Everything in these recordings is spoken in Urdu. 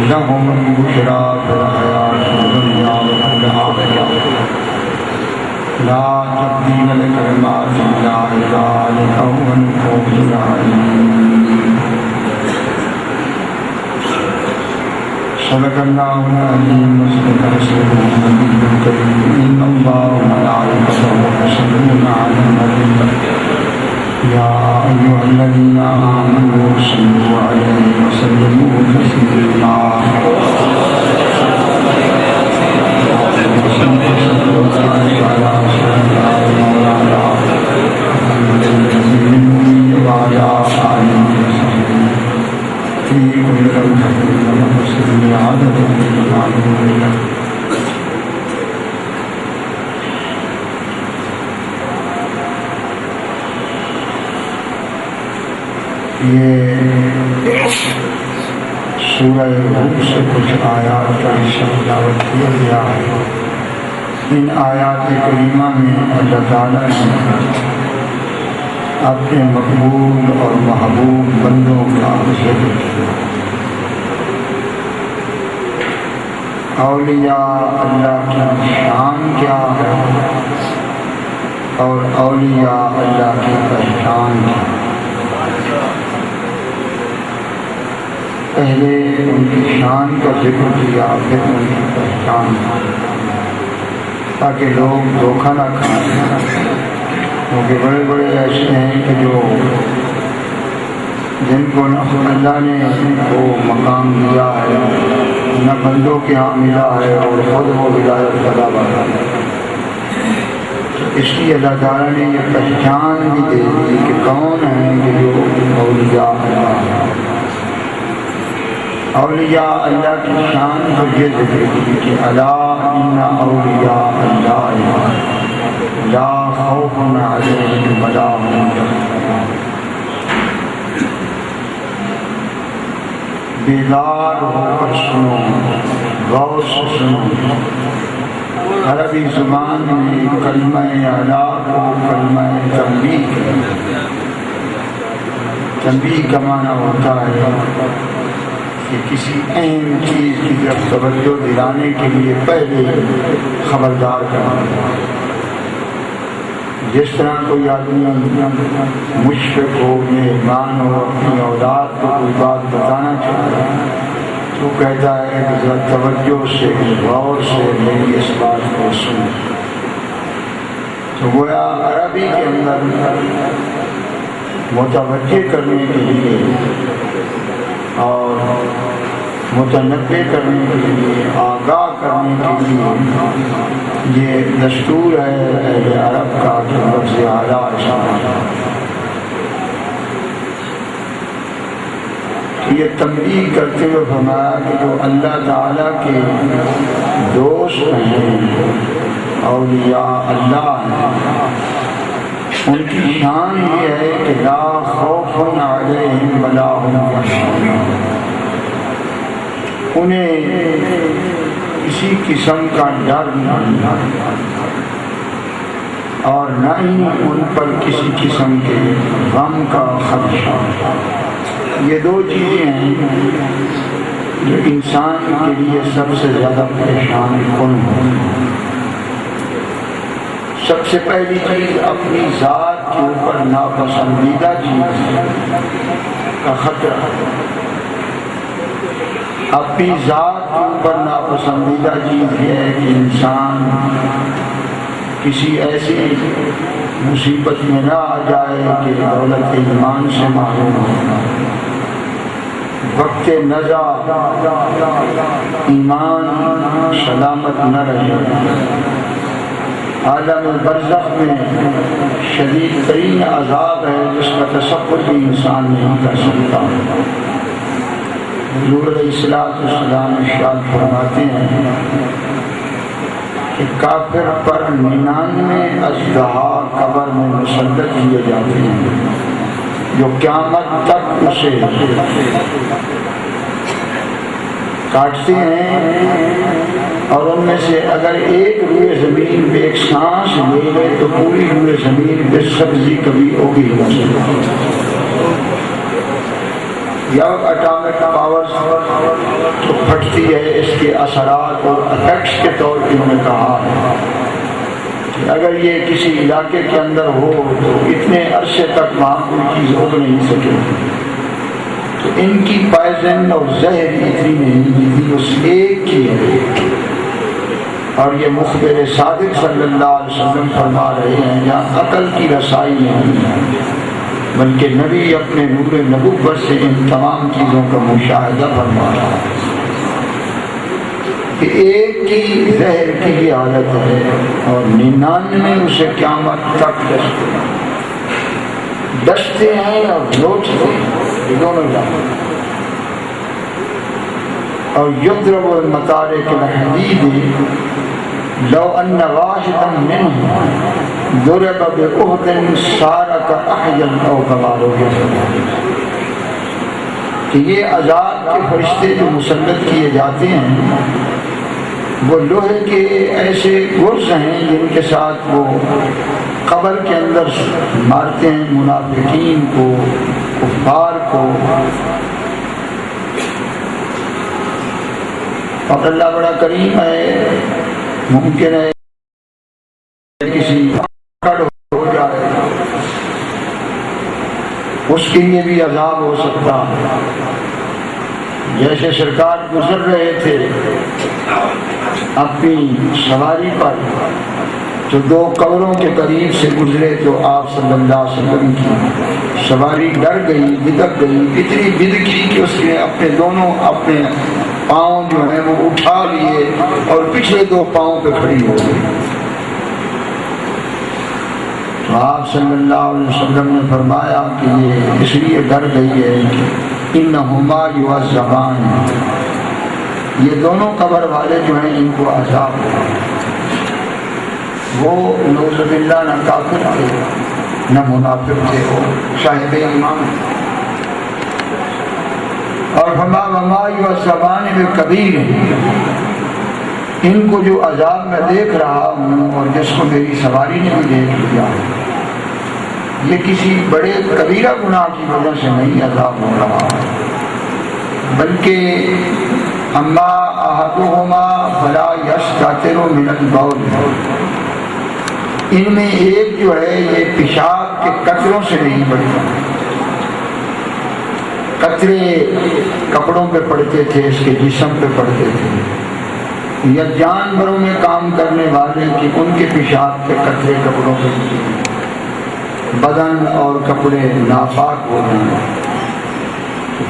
لهم البشرى في الحياة الدنيا والآخرة لا تبديل لكلمات الله ذلك هو الفوز العظيم صدق الله العظيم وصدق رسوله النبي الكريم إن الله وملائكته يصلون على النبي يا أيها الذين آمنوا صلوا عليه وسلموا تسليما یہ سورہ ہود سے کچھ آیات کا حصہ تلاوت کیا گیا ہے۔ ان آیات کریمہ میں اللہ تعالیٰ نے اپنے مقبول اور محبوب بندوں کا ذکر کیا۔ اولیاء اللہ کی شان کیا ہے اور اولیاء اللہ کی پہچان کیا ہے۔ پہلے ان کی شان کا ذکر کیا، پھر ان کی پہچان، تاکہ لوگ دھوکہ نہ کھائیں، کیونکہ بڑے بڑے ایسے ہیں کہ جو جن کو نہ اللہ نے وہ مقام دیا ہے، نہ بندوں کے ہاں ملا ہے، اور خود وہ ولایت طلب ہے۔ اس لیے اللہ تعالیٰ نے یہ پہچان بھی دے دی کہ کون ہیں کہ جو اولیاء اللہ ہیں۔ اولیاء اللہ کی شان کو یہ ذکر کی کہ الا ان اولیاء اللہ لا خوف علیہم ولا هم یحزنون۔ بیدار ہو کر سنو، غور سے سنو۔ عربی زبان میں کلمہ الا کو کلمہ تنبیہ کہتے ہیں۔ تنبیہ کا معنی ہوتا ہے کہ کسی اہم چیز کی طرف توجہ دلانے کے لیے پہلے خبردار کرنا۔ جس طرح کوئی آدمی مشفق ہو، مہربان ہو، اپنی اولاد کو کوئی بات بتانا چاہتا ہے تو کہتا ہے کہ ذرا توجہ سے، غور سے میری اس بات کو سن۔ تو گویا عربی کے اندر متوجہ کرنے کے لیے اور متنبع کرنے کے لیے، آگاہ کرنے کے لیے یہ دستور ہے اہل عرب کا کہ لفظ اعلیٰ استعمال ہے۔ یہ تنبیہ کرتے ہوئے فرمایا کہ جو اللہ تعالیٰ کے دوست ہیں، اولیاء اللہ ہیں، ان کی شان یہ ہے کہ لا خوف علیہم ولا هم یحزنون۔ انہیں کسی قسم کا ڈر نہیں اور نہ ہی ان پر کسی قسم کے غم کا خدشہ۔ یہ دو چیزیں ہیں جو انسان کے لیے سب سے زیادہ پریشان کن ہیں۔ سب سے پہلی چیز اپنی ذات کے اوپر ناپسندیدہ چیز کا خطرہ، اپنی ذات کے اوپر ناپسندیدہ چیز یہ ہے کہ انسان کسی ایسی مصیبت میں نہ آ جائے کہ دولت ایمان سے محروم ہو، وقت نزا ایمان سلامت نہ رہے، عالم برزخ میں شدید ترین عذاب ہے جس کا تصور بھی انسان نہیں کر سکتا۔ حضور علیہ السلام ارشاد فرماتے ہیں کہ کافر پر 99 اژدہا قبر میں مسلط کیے جاتے ہیں جو قیامت تک اسے کاٹتے ہیں، اور ان میں سے اگر ایک روئے زمین پہ ایک سانس لے لے تو پوری روئے زمین بے سبزی کبھی اگی نہ سکتی۔ یا اٹامک پاور جو پھٹتی ہے، اس کے اثرات اور افیکٹس کے طور پر انہوں نے کہا ہے کہ اگر یہ کسی علاقے کے اندر ہو تو اتنے عرصے تک وہاں کوئی چیز اگ نہیں سکے، تو ان کی پائزن اور زہر اتنی نہیں تھی، اس ایک کی ہے۔ اور یہ مخبر صادق صلی اللہ علیہ وسلم فرما رہے ہیں جہاں عقل کی رسائی نہیں ہے، بلکہ نبی اپنے نور نبوت سے ان تمام چیزوں کا مشاہدہ فرما رہا ہے کہ ایک کی زہر کی یہ حالت ہے اور 99 اسے قیامت تک ڈستے ہیں اور لوٹتے ہیں، دونوں جاتے ہیں۔ اور یضرب المطارق الحدید لو ان واحدا منهم ضرب بأحد صار كأحد او كما روى کہ یہ عذاب کے فرشتے جو مسلط کیے جاتے ہیں وہ لوہے کے ایسے گرز ہیں جن کے ساتھ وہ قبر کے اندر مارتے ہیں منافقین کو، کفار کو۔ اور اللہ بڑا کریم ہے، ممکن ہے کسی پکڑ ہو جائے اس کے لیے بھی عذاب ہو سکتا ہے۔ جیسے سرکار گزر رہے تھے اپنی سواری پر تو 2 قبروں کے قریب سے گزرے تو آپ صلی اللہ علیہ وسلم کی سواری ڈر گئی، بدک گئی، اتنی بدکی کہ اس نے اپنے دونوں اپنے پاؤں جو ہیں وہ اٹھا لیے اور پچھلے 2 پاؤں پہ کھڑی ہو گئی۔ تو آپ صلی اللہ علیہ وسلم نے فرمایا کہ یہ اس لیے ڈر گئی ہے کہ انہما یعذبان، یہ دونوں قبر والے جو ہیں ان کو عذاب ہے۔ وہ نعوذ باللہ نہ کافر تھے نہ منافق تھے، وہ صاحب ایمان۔ اور وما یعذبان بکبیر، ان کو جو عذاب میں دیکھ رہا ہوں اور جس کو میری سواری نے بھی دیکھ لیا، یہ کسی بڑے کبیرہ گناہ کی وجہ سے نہیں عذاب ہو رہا، بلکہ اما احدہما فلا یستتر من البول، ان میں ایک جو ہے یہ پیشاب کے قطروں سے نہیں بچتا۔ قطرے کپڑوں پہ پڑتے تھے، اس کے جسم پہ پڑتے تھے، یا جانوروں میں کام کرنے والے کہ ان کے پیشاب کے قطرے کپڑوں پہ بدن اور کپڑے ناپاک ہو جائیں۔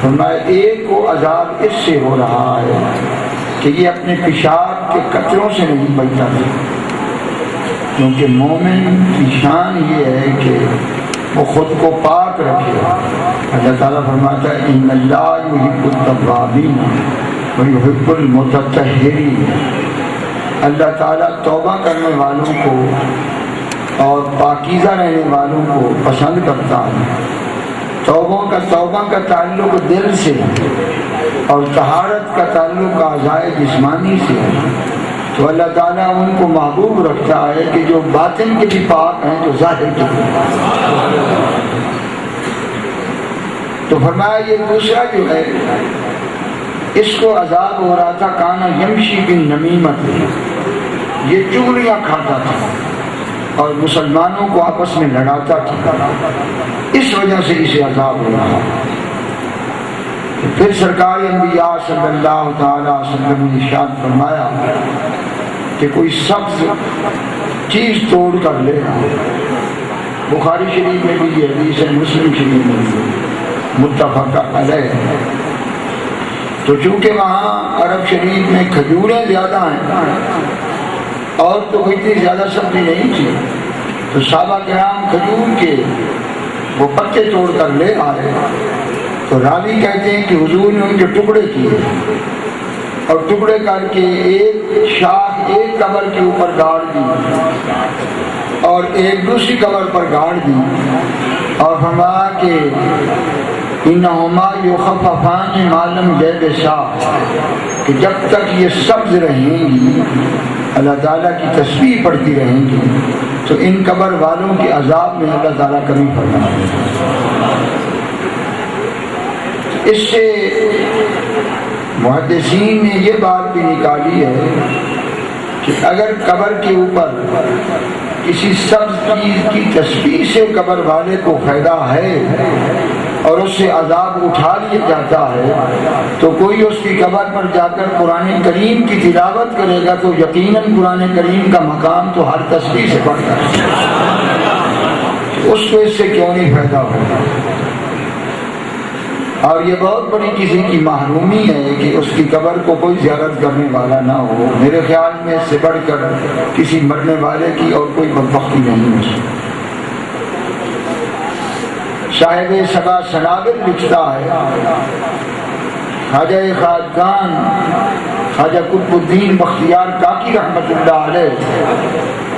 فرمایا ایک کو عذاب اس سے ہو رہا ہے کہ یہ اپنے پیشاب کے قطروں سے نہیں بچتا، کیونکہ مومن کی شان یہ ہے کہ وہ خود کو پاک رکھے۔ اللہ تعالیٰ فرماتا ہے ان اللہ یحب التوابین ویحب المتطہرین، اللہ تعالیٰ توبہ کرنے والوں کو اور پاکیزہ رہنے والوں کو پسند کرتا ہے۔ توبہ کا تعلق دل سے اور طہارت کا تعلق اعضاء جسمانی سے، تو اللہ تعالیٰ ان کو محبوب رکھتا ہے کہ جو باطن کے بھی پاک ہیں تو ظاہر کے بھی پاک۔ تو فرمایا یہ دوسرا جو ہے اس کو عذاب ہو رہا تھا، کانا یمشی بن نمیمت، یہ چغلیاں کھاتا تھا اور مسلمانوں کو آپس میں لڑاتا تھا، اس وجہ سے اسے عذاب ہو رہا۔ پھر سرکار انبیاء صلی اللہ تعالی وسلم نے ارشاد فرمایا کہ کوئی سبز چیز توڑ کر لے، بخاری شریف میں بھی یہ حدیث ہے، مسلم شریف میں بھی متفق علیہ۔ تو چونکہ وہاں عرب شریف میں کھجوریں زیادہ ہیں اور تو اتنی زیادہ سبزی نہیں تھی، تو صحابہ کرام کھجور کے وہ پتے توڑ کر لے آئے، تو راوی کہتے ہیں کہ حضور نے ان کے ٹکڑے کیے اور ٹکڑے کر کے ایک شاخ ایک قبر کے اوپر گاڑ دی اور ایک دوسری قبر پر گاڑ دی، اور فرمایا کہ انہما یخففان ما لم یبسا، کہ جب تک یہ سبز رہیں گی، اللہ تعالیٰ کی تسبیح پڑھتی رہیں گی، تو ان قبر والوں کے عذاب میں اللہ تعالیٰ کمی فرمائے۔ اس سے محدثین نے یہ بات بھی نکالی ہے کہ اگر قبر کے اوپر کسی سبز چیز کی تصویر سے قبر والے کو فائدہ ہے اور اس سے عذاب اٹھا لیا جاتا ہے تو کوئی اس کی قبر پر جا کر قرآن کریم کی تلاوت کرے گا تو یقیناً قرآن کریم کا مقام تو ہر تصویر سے بڑھتا ہے، اس کو اس سے کیوں نہیں فائدہ ہوگا؟ اور یہ بہت بڑی کسی کی محرومی ہے کہ اس کی قبر کو کوئی زیارت کرنے والا نہ ہو۔ میرے خیال میں اس سے بڑھ کر کسی مرنے والے کی اور کوئی بدبختی نہیں ہے۔ صاحب سبا سنابل لکھتا ہے، خواجہ خواجگان خواجہ قطب الدین بختیار کاکی رحمت اللہ علیہ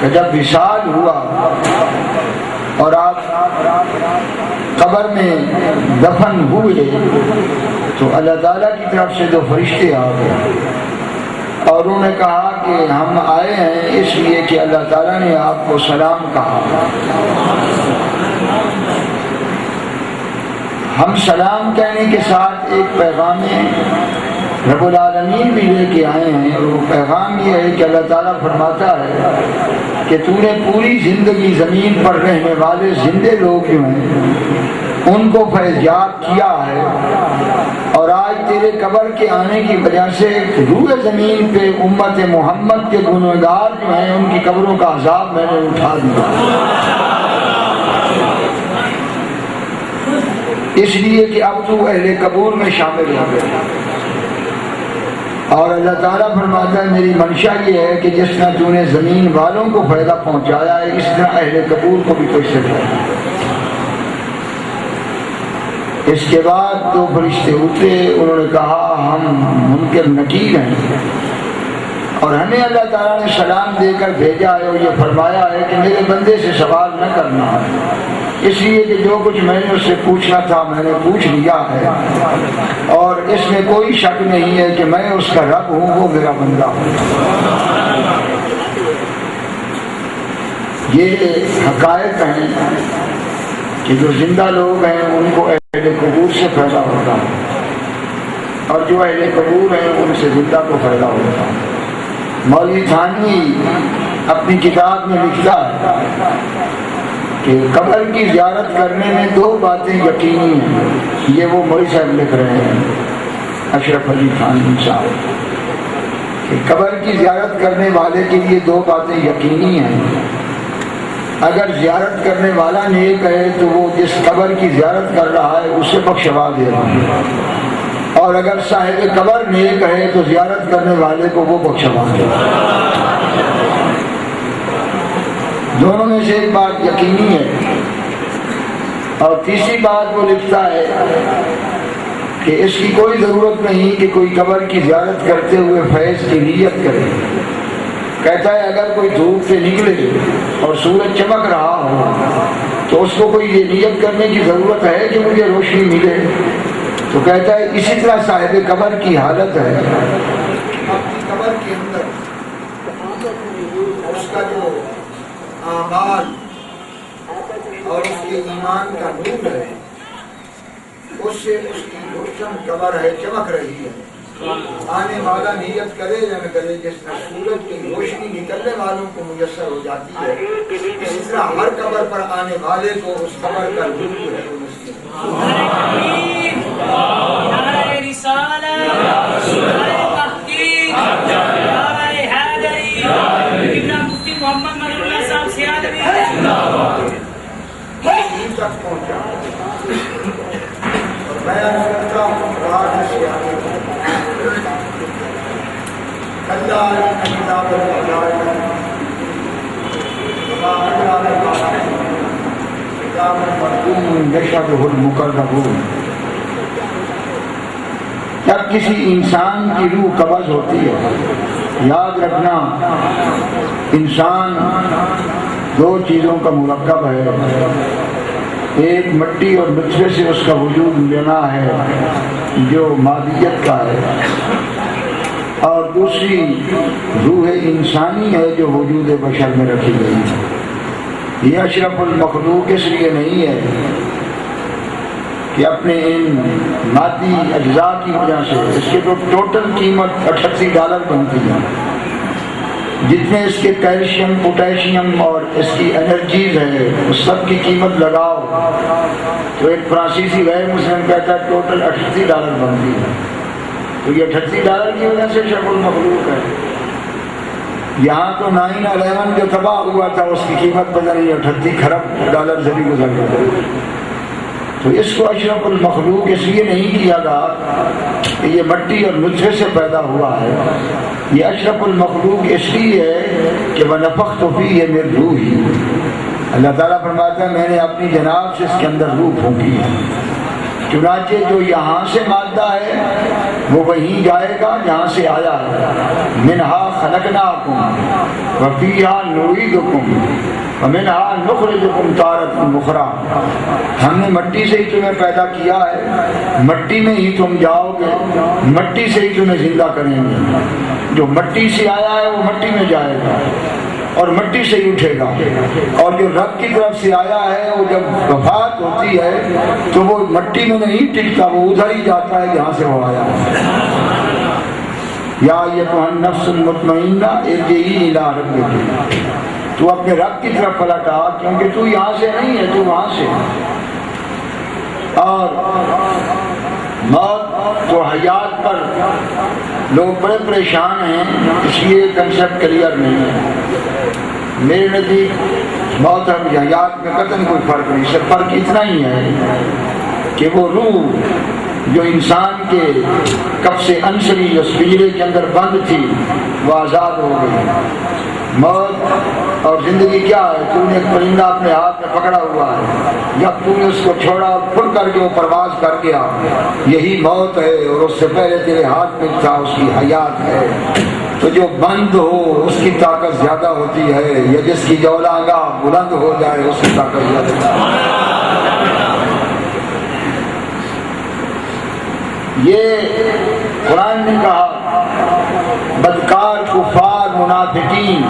کہ جب وصال ہوا اور آپ قبر میں دفن ہوئے تو اللہ تعالیٰ کی طرف سے جو فرشتے آ گئے اور انہوں نے کہا کہ ہم آئے ہیں اس لیے کہ اللہ تعالیٰ نے آپ کو سلام کہا، ہم سلام کہنے کے ساتھ ایک پیغام رب العالمین بھی لے کے آئے ہیں، اور وہ پیغام یہ ہے کہ اللہ تعالیٰ فرماتا ہے کہ تو نے پوری زندگی زمین پر رہنے والے زندے لوگ جو ہیں ان کو فیضیاب کیا ہے، اور آج تیرے قبر کے آنے کی وجہ سے روح زمین پہ امت محمد کے گنہگار جو ہیں ان کی قبروں کا عذاب میں نے اٹھا دیا، اس لیے کہ اب تو اہل قبور میں شامل ہو گیا۔ اور اللہ تعالیٰ فرماتا ہے میری منشا یہ ہے کہ جس طرح تو نے زمین والوں کو فائدہ پہنچایا ہے اس طرح اہل قبور کو بھی کوئی سے فائدہ۔ اس کے بعد دو فرشتے اترے، انہوں نے کہا ہم منکر نکیر ہیں اور ہمیں اللہ تعالیٰ نے سلام دے کر بھیجا ہے اور یہ فرمایا ہے کہ میرے بندے سے سوال نہ کرنا ہے، اس لیے کہ جو کچھ میں نے اس سے پوچھنا تھا میں نے پوچھ لیا ہے، اور اس میں کوئی شک نہیں ہے کہ میں اس کا رب ہوں، وہ میرا بندہ ہوں۔ یہ حقائق ہیں کہ جو زندہ لوگ ہیں ان کو اہل قبور سے فائدہ ہوتا ہے اور جو اہل قبور ہیں ان سے زندہ کو فائدہ ہوتا ہے۔ مولوی تھانوی اپنی کتاب میں لکھتا ہے کہ قبر کی زیارت کرنے میں دو باتیں یقینی ہیں، یہ وہ مولوی صاحب لکھ رہے ہیں اشرف علی تھانوی صاحب، کہ قبر کی زیارت کرنے والے کے لیے دو باتیں یقینی ہیں، اگر زیارت کرنے والا نیک ہے تو وہ جس قبر کی زیارت کر رہا ہے اسے بخشوا دے رہا ہے، اور اگر صاحب قبر نیک ہے تو زیارت کرنے والے کو وہ بخشوا دے رہا ہے۔ دونوں میں سے ایک بات یقینی ہے، اور تیسری بات وہ لکھتا ہے کہ اس کی کوئی ضرورت نہیں کہ کوئی قبر کی زیارت کرتے ہوئے فیض کی نیت کرے۔ کہتا ہے اگر کوئی دھوپ سے نکلے اور سورج چمک رہا ہو تو اس کو کوئی یہ نیت کرنے کی ضرورت ہے کہ مجھے روشنی ملے؟ تو کہتا ہے اسی طرح صاحب قبر کی حالت ہے، اپنی قبر کے اندر اس کا جو اعمال اور اس کے ایمان کا نور ہے اس سے اس کی روشن قبر ہے، چمک رہی ہے۔ آنے والا نیت کرے یا نہ کرے، جس طرح سورج کی روشنی نکلنے والوں کو میسر ہو جاتی ہے اسی طرح ہر قبر پر آنے والے کو اس قبر کا نور ہے۔ تک پہنچا اور بیان کرتا ہوں راز سے آگے جب کسی انسان کی روح قبض ہوتی ہے، یاد رکھنا انسان دو چیزوں کا مرکب ہے، ایک مٹی اور نطفے سے اس کا وجود لینا ہے جو مادیت کا ہے، اور دوسری روح انسانی ہے جو وجود بشر میں رکھی گئی ہے۔ یہ اشرف المخلوق اس لیے نہیں ہے کہ اپنے ان مادی اجزاء کی وجہ سے اس کے تو ٹوٹل قیمت $88 بنتی ہے. جتنے اس کے کیلشیم، پوٹیشیم اور اس کی انرجیز ہے اس سب کی قیمت لگاؤ تو ایک فرانسیسی غیر مسلم کہتا ہے ٹوٹل $88 بنتی ہے. تو یہ $88 کی وجہ سے شرف المخلوق ہے. یہاں تو 9/11 جو تباہ ہوا تھا اس کی قیمت پتہ نہیں $38 کھرب سے بھی گزر گئی. تو اس کو اشرف المخلوق اس لیے نہیں کیا گیا کہ یہ مٹی اور نطفے سے پیدا ہوا ہے. یہ اشرف المخلوق اس لیے ہے کہ وَنَفَخْتُ فِيهِ مِن رُوحِي. اللہ تعالیٰ فرماتا ہے میں نے اپنی جناب سے اس کے اندر روح پھونکی ہے. چنانچہ جو یہاں سے مادہ ہے وہ وہیں جائے گا جہاں سے آیا ہے. مِنْهَا خَلَقْنَاكُمْ وَفِيهَا نُعِيدُكُمْ وَمِنْهَا نُخْرِجُكُمْ تَارَةً أُخْرَىٰ. ہم نے مٹی سے ہی تمہیں پیدا کیا ہے، مٹی میں ہی تم جاؤ گے، مٹی سے ہی تمہیں زندہ کریں گے. جو مٹی سے آیا ہے وہ مٹی میں جائے گا اور مٹی سے ہی اٹھے گا. اور جو رب کی طرف سے آیا ہے وہ جب وفات ہوتی ہے تو وہ مٹی میں نہیں ٹکتا، وہ ادھر ہی جاتا ہے جہاں سے وہ آیا ہے. یا ایھا النفس المطمئنہ ارجعی الی ربک. تو اپنے رب کی طرف پلٹ آ کیونکہ تو یہاں سے نہیں ہے، تو وہاں سے. اور موت تو حیات پر لوگ بڑے پریشان ہیں اس لیے کنسیپٹ کلیئر نہیں ہے. میرے نزدیک موت اور حیات میں قطعاً کوئی فرق نہیں. صرف فرق اتنا ہی ہے کہ وہ روح جو انسان کے قبض عنصری اس پنجرے کے اندر بند تھی وہ آزاد ہو گئی. موت اور زندگی کیا ہے؟ تو نے ایک پرندہ اپنے ہاتھ میں پکڑا ہوا ہے، جب تو نے اس کو چھوڑا کھل کر کے وہ پرواز کر گیا، یہی موت ہے. اور اس سے پہلے تیرے ہاتھ میں تھا، اس کی حیات ہے. تو جو بند ہو اس کی طاقت زیادہ ہوتی ہے، یا جس کی جولاگاہ بلند ہو جائے اس کی طاقت زیادہ ہوتی ہے. یہ قرآن نے کہا بدکار کفار منافقین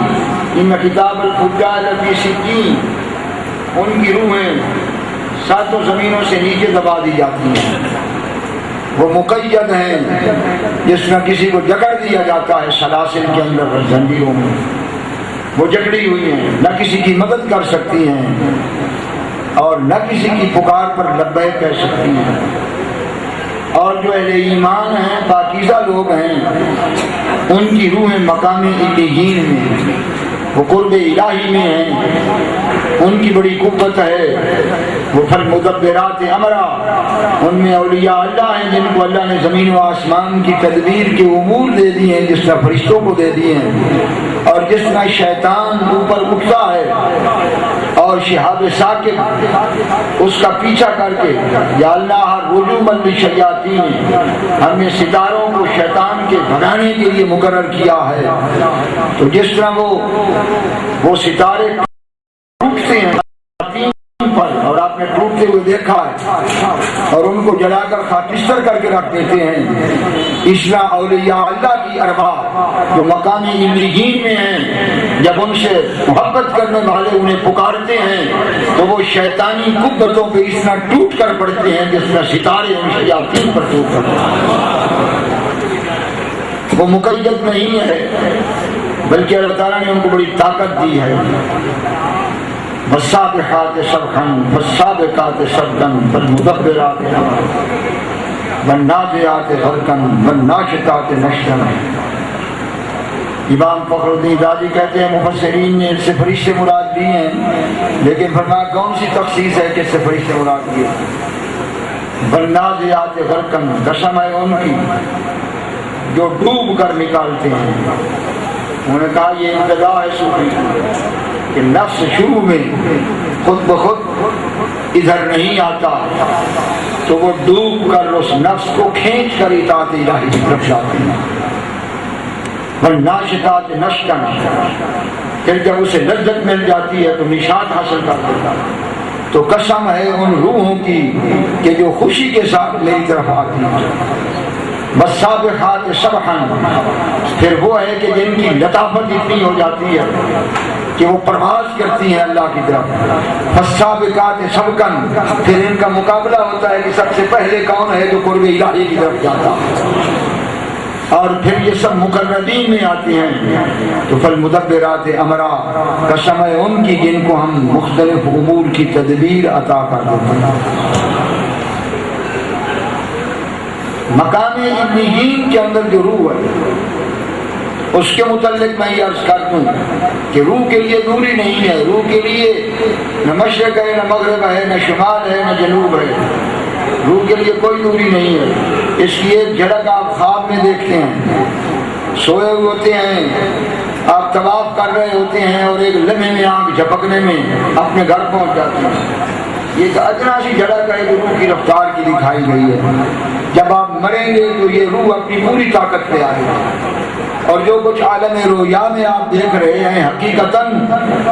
ان کتاب الفجار فی سجین، ان کی روحیں ساتوں زمینوں سے نیچے دبا دی جاتی ہیں. وہ مقید ہیں جس میں کسی کو جکڑ دیا جاتا ہے سلاسل کے اندر زنجیروں میں، وہ جکڑی ہوئی ہیں، نہ کسی کی مدد کر سکتی ہیں اور نہ کسی کی پکار پر لبیک کہہ سکتی ہیں. اور جو اہل ایمان ہیں، پاکیزہ لوگ ہیں، ان کی روحیں مقام علیین میں، وہ قرب الہی میں ہیں، ان کی بڑی قوت ہے. وہ فالمدبرات امرا، ان میں اولیاء اللہ ہیں جن کو اللہ نے زمین و آسمان کی تدبیر کے امور دے دی ہیں، جس طرح فرشتوں کو دے دی ہیں. اور جس طرح شیطان اوپر اٹھتا ہے اور شہاب ثاقب اس کا پیچھا کر کے یا اللہ رجوما للشیاطین، ہم نے ستاروں کو شیطان کے بھگانے کے لیے مقرر کیا ہے. تو جس طرح وہ ستارے ٹوٹتے ہیں پر، اور آپ نے ٹوٹتے ہوئے دیکھا ہے اور ان کو جلا کر خاکستر کر کے رکھ دیتے ہیں، اس طرح اولیاء اللہ کی ارواح جو مقامی علیین میں ہیں، جب ان سے محبت کرنے والے انہیں پکارتے ہیں تو وہ شیطانی قوتوں پہ اس طرح ٹوٹ کر پڑتے ہیں جس طرح ستارے ان شیاطین پر ٹوٹ کر پڑتے ہیں. وہ مقید نہیں ہے بلکہ اللہ تعالیٰ نے ان کو بڑی طاقت دی ہے. والسابقات سبقا والسابقات سبقا والمدبرات والنازعات غرقا والناشطات نشطا. امام فخر الدین رازی کہتے ہیں مفسرین نے اس سے فرشتے مراد دی ہیں، لیکن فرمایا کون سی تخصیص ہے کہ اس سے فرشتے مراد دیے. والنازعات غرقا، قسم ہے ان کی جو ڈوب کر نکالتے ہیں. انہوں نے کہا یہ ابتدا ہے صوفی کہ نفس شروع میں خود بخود ادھر نہیں آتا تو وہ ڈوب کر اس نفس کو کھینچ کر اطاعت الہی کی طرف جاتے ہیں. والناشطات نشطا، پھر جب اسے لذت مل جاتی ہے تو نشاط حاصل کر دیتا. تو قسم ہے ان روحوں کی کہ جو خوشی کے ساتھ میری طرف آتی ہیں. والسابقات سبقا، پھر وہ ہے کہ جن کی لطافت اتنی ہو جاتی ہے کہ وہ پرواز کرتی ہیں اللہ کی طرف. فالسابقات سبقاً، پھر ان کا مقابلہ ہوتا ہے کہ سب سے پہلے کون ہے جو قرب الہی کی طرف جاتا ہے، اور پھر یہ سب مقربین میں آتے ہیں. تو فالمدبرات امرا، قسم ہے ان کی جن کو ہم مختلف امور کی تدبیر عطا کر دیتے ہیں. مقام علیین کے اندر جو روح ہے اس کے متعلق میں یہ عرض کر دوں کہ روح کے لیے دوری نہیں ہے. روح کے لیے نہ مشرق ہے، نہ مغرب ہے، نہ شمال ہے، نہ جنوب ہے. روح کے لیے کوئی دوری نہیں ہے. اس لیے ایک جھلک آپ خواب میں دیکھتے ہیں، سوئے ہوئے ہوتے ہیں، آپ طواف کر رہے ہوتے ہیں اور ایک لمحے میں آنکھ جھپکنے میں اپنے گھر پہنچ جاتے ہیں. یہ ایک ادنا سی جھلک ہے جو روح کی رفتار کی دکھائی گئی ہے. جب آپ مریں گے تو یہ روح اپنی پوری طاقت پہ آئے گی، اور جو کچھ عالم رویا میں آپ دیکھ رہے ہیں حقیقتاً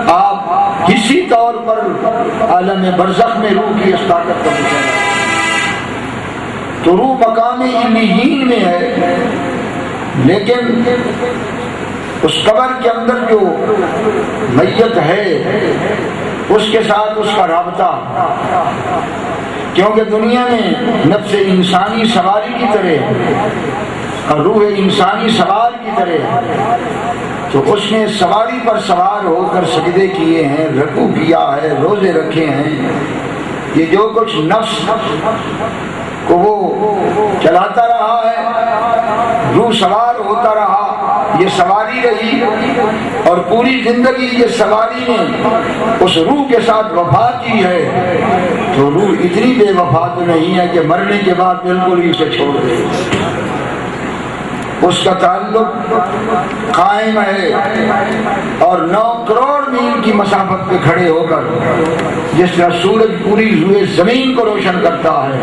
آپ کسی طور پر عالم برزخ میں روح کی اس طاقت کا مشاہدہ. تو روح مقام علیین میں ہے، لیکن اس قبر کے اندر جو میت ہے اس کے ساتھ اس کا رابطہ، کیونکہ دنیا میں نفس انسانی سواری کی طرح اور روح انسانی سوار کی طرح، تو اس نے سواری پر سوار ہو کر سجدے کیے ہیں، رکوع کیا ہے، روزے رکھے ہیں. یہ جو کچھ نفس کو وہ چلاتا رہا ہے، روح سوار ہوتا رہا، یہ سواری رہی، اور پوری زندگی یہ سواری نے اس روح کے ساتھ وفا کی ہے. تو روح اتنی بے وفا تو نہیں ہے کہ مرنے کے بعد بالکل ہی اسے چھوڑ دے. اس کا تعلق قائم ہے، اور 9 کروڑ میل کی مسافت پہ کھڑے ہو کر جس طرح سورج پوری ہوئے زمین کو روشن کرتا ہے،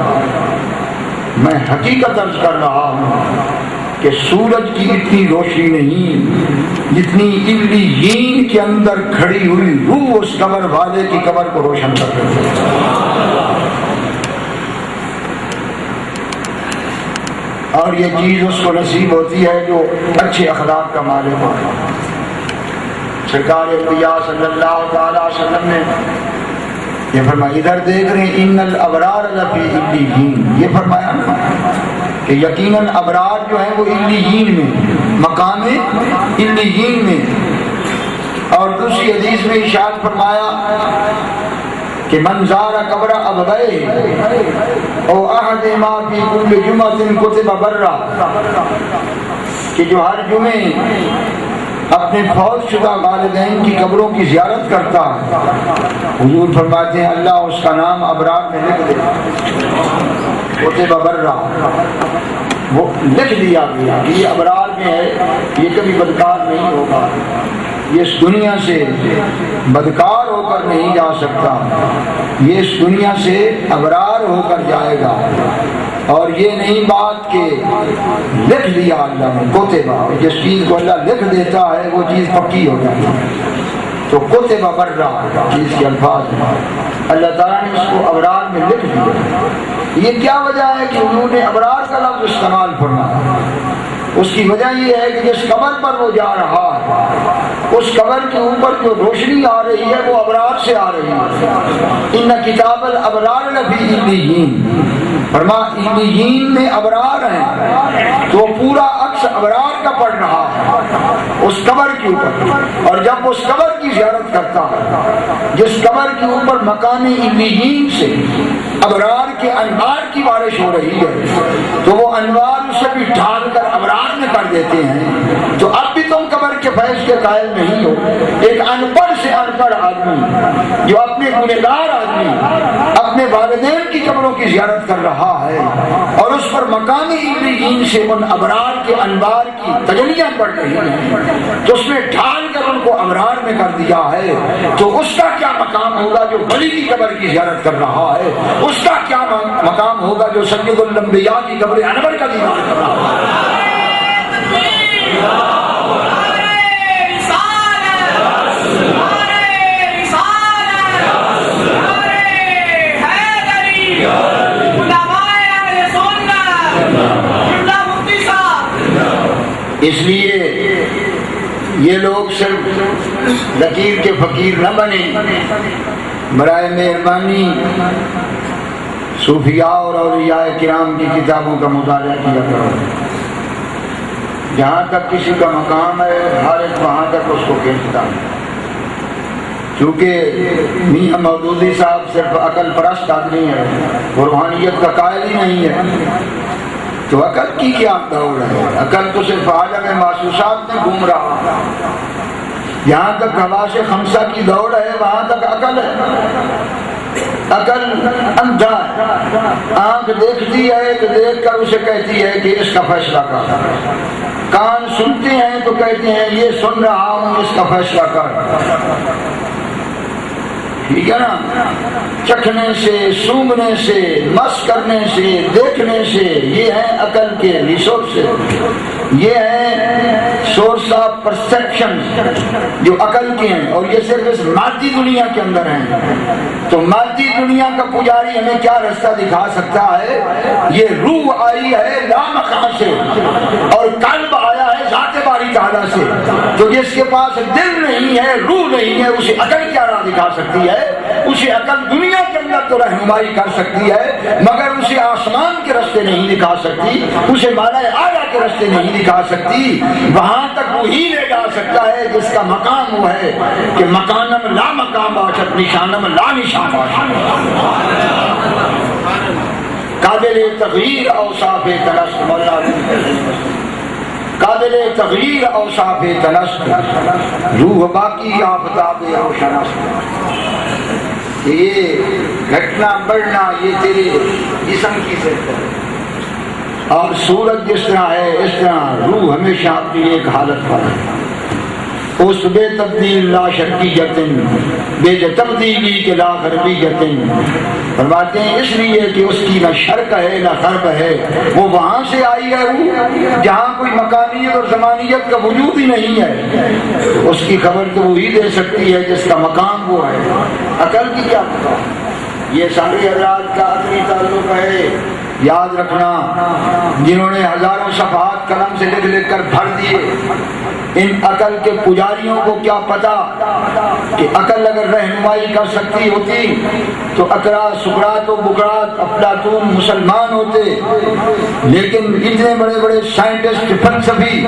میں حقیقت عرض کر رہا ہوں کہ سورج کی اتنی روشنی نہیں جتنی علیین کے اندر کھڑی ہوئی روح اس قبر والے کی قبر کو روشن کر رہی ہے. اور یہ چیز اس کو نصیب ہوتی ہے جو اچھے اخلاق کا مالک ہو. سرکار انبیاء صلی اللہ تعالی وسلم نے یہ فرمایا، ادھر دیکھ رہے ہیں ان الابرار لفی علیین، یہ فرمایا کہ یقیناً ابرار جو ہیں وہ علیین میں، مقام علیین میں. اور دوسری حدیث میں ارشاد فرمایا کہ من زار قبر ابویہ او احدہما فی کل جمعۃ کتب برا، کہ جو ہر جمعے اپنے فوت شدہ والدین کی قبروں کی زیارت کرتا ہے، حضور فرماتے ہیں اللہ اس کا نام ابرار میں لکھ دے. کتب برا، وہ لکھ دیا گیا کہ یہ ابرار میں ہے، یہ کبھی بدکار نہیں ہوگا، یہ اس دنیا سے بدکار ہو کر نہیں جا سکتا، یہ اس دنیا سے ابرار ہو کر جائے گا. اور یہ نہیں بات کہ لکھ دیا اللہ نے، کتبہ، جس چیز کو اللہ لکھ دیتا ہے وہ چیز پکی ہو جاتی ہے. تو کتبہ برا چیز کے الفاظ ہیں، اللہ تعالیٰ نے اس کو ابرار میں لکھ دیا. یہ کیا وجہ ہے کہ انہوں نے ابرار کا لفظ استعمال فرمایا؟ اس کی وجہ یہ ہے کہ جس قبر پر وہ جا رہا ہے اس قبر کے اوپر جو روشنی آ رہی ہے وہ ابرار سے آ رہی ہے. ان کتاب الابرار لفی علیین، فرما علیین میں ابرار ہیں، تو پورا عکس ابرار کا پڑ رہا ہے اس قبر کے اوپر. اور جب اس قبر کی زیارت کرتا ہے جس قبر کے اوپر مقام علیین سے ابرار کے انوار کی بارش ہو رہی ہے، تو وہ انوار اسے بھی ڈھال کر ابرار میں کر دیتے ہیں. تو اب بھی تم قبر کے فیض کے قائل نہیں ہو. ایک ان پڑھ سے ان پڑھ آدمی جو اپنے گنہگار آدمی اپنے والدین کی قبروں کی زیارت کر رہا ہے اور اس پر مقامی علیین سے ان ابرار کے انوار کی تجلیاں پڑ رہی ہیں، تو اس میں ڈھال کر ان کو ابرار میں کر دیا ہے، تو اس کا کیا مقام ہوگا جو ولی کی قبر کی زیارت کر رہا ہے؟ اس کا کیا مقام ہوگا جو سید الانبیاء کی قبر انور کا دیدار کر رہا ہے؟ اس لیے یہ لوگ صرف لکیر کے فقیر نہ بنے، برائے مہربانی صوفیاء اور اولیاء کرام کی کتابوں کا مطالعہ کیا کرو۔ جہاں تک کسی کا مقام ہے ہر ایک وہاں تک اس کو کھینچتا ہے، کیونکہ میاں مودودی صاحب صرف عقل پرست آدمی ہے، وہ روحانیت کا قائل ہی نہیں ہے، تو عقل کی کیا دوڑ ہے؟ عقل تو صرف عالم محسوسات میں گھوم رہا، جہاں تک حواس خمسہ کی دوڑ ہے وہاں تک عقل ہے۔ عقل اندھا ہے، آنکھ دیکھتی ہے تو دیکھ کر اسے کہتی ہے کہ اس کا فیصلہ کر، کان سنتے ہیں تو کہتے ہیں یہ سن رہا ہوں اس کا فیصلہ کر، ٹھیک ہے نا؟ چکھنے سے، سونگھنے سے، مس کرنے سے، دیکھنے سے، یہ ہے عقل کے ریسورسز، یہ ہے سورس آف پرسیپشن جو عقل کے ہیں، اور یہ صرف اس مادی دنیا کے اندر ہیں۔ تو مادی دنیا کا پجاری ہمیں کیا رستہ دکھا سکتا ہے؟ یہ روح آئی ہے لامکان سے اور قلب آیا ہے ذات باری تعالیٰ سے، تو جس کے پاس دل نہیں ہے، روح نہیں ہے، اسے عقل کیا راہ دکھا سکتی ہے؟ اسے عقل دنیا کے اندر تو رہنمائی کر سکتی ہے مگر اسے آسمان کے رستے نہیں دکھا سکتی، اسے مالا اعلیٰ کے رستے نہیں دکھا سکتی۔ وہاں تک وہی لے جا سکتا ہے جس کا مقام وہ ہے کہ مکانم لا مقام باشد نشانم لا نشان باشد، قابل تغییر اوصاف تنسق، مولا قابل تغییر اوصاف تنسق، روح باقی آفتاب روشنست، کہ یہ گھٹنا بڑھنا یہ تیرے جسم کی صفت ہے، اور سورج جس طرح ہے اس طرح روح ہمیشہ اپنی ایک حالت پر ہے، اس بے تبدیل لا شکی یتن، بے تبدیلی کے لا غربی یتن، فرماتے ہیں اس لیے کہ اس کی نہ شرق ہے نہ غرب ہے، وہ وہاں سے آئی ہے وہ جہاں کوئی مکانیت اور زمانیت کا وجود ہی نہیں ہے، اس کی خبر تو وہی دے سکتی ہے جس کا مقام وہ ہے۔ عقل کی کیا پتہ؟ یہ سارے حضرات کا عقلی تعلق ہے، یاد رکھنا، جنہوں نے ہزاروں صفحات قلم سے لکھ لکھ کر بھر دیے، ان عقل کے پجاریوں کو کیا پتا کہ عقل اگر رہنمائی کر سکتی ہوتی تو اقرا، سقراط و بقراط، افلاطون مسلمان ہوتے، لیکن اتنے بڑے بڑے سائنٹسٹ، فلسفی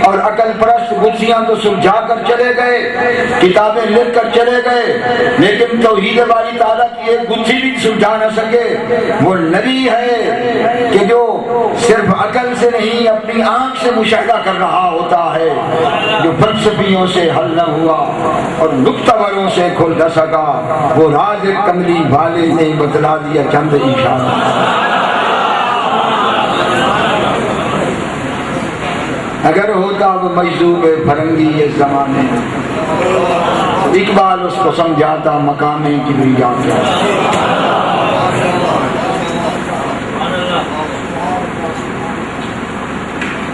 اور عقل پرست گتھیاں تو سلجھا کر چلے گئے، کتابیں لکھ کر چلے گئے، لیکن توحید باری تعالیٰ کی ایک گتھی بھی سلجھا نہ سکے۔ وہ نبی ہے کہ جو صرف عقل سے نہیں اپنی آنکھ سے مشاہدہ کر رہا ہوتا ہے، جو فلسفیوں سے حل نہ ہوا اور نکتوروں سے کھل نہ سکا، وہ راز کملی والے نے بتلا دیا چند اشارہ۔ اگر ہوتا وہ مجذوب فرنگی اس زمانے، اقبال اس کو سمجھاتا مقام کبریا کیا۔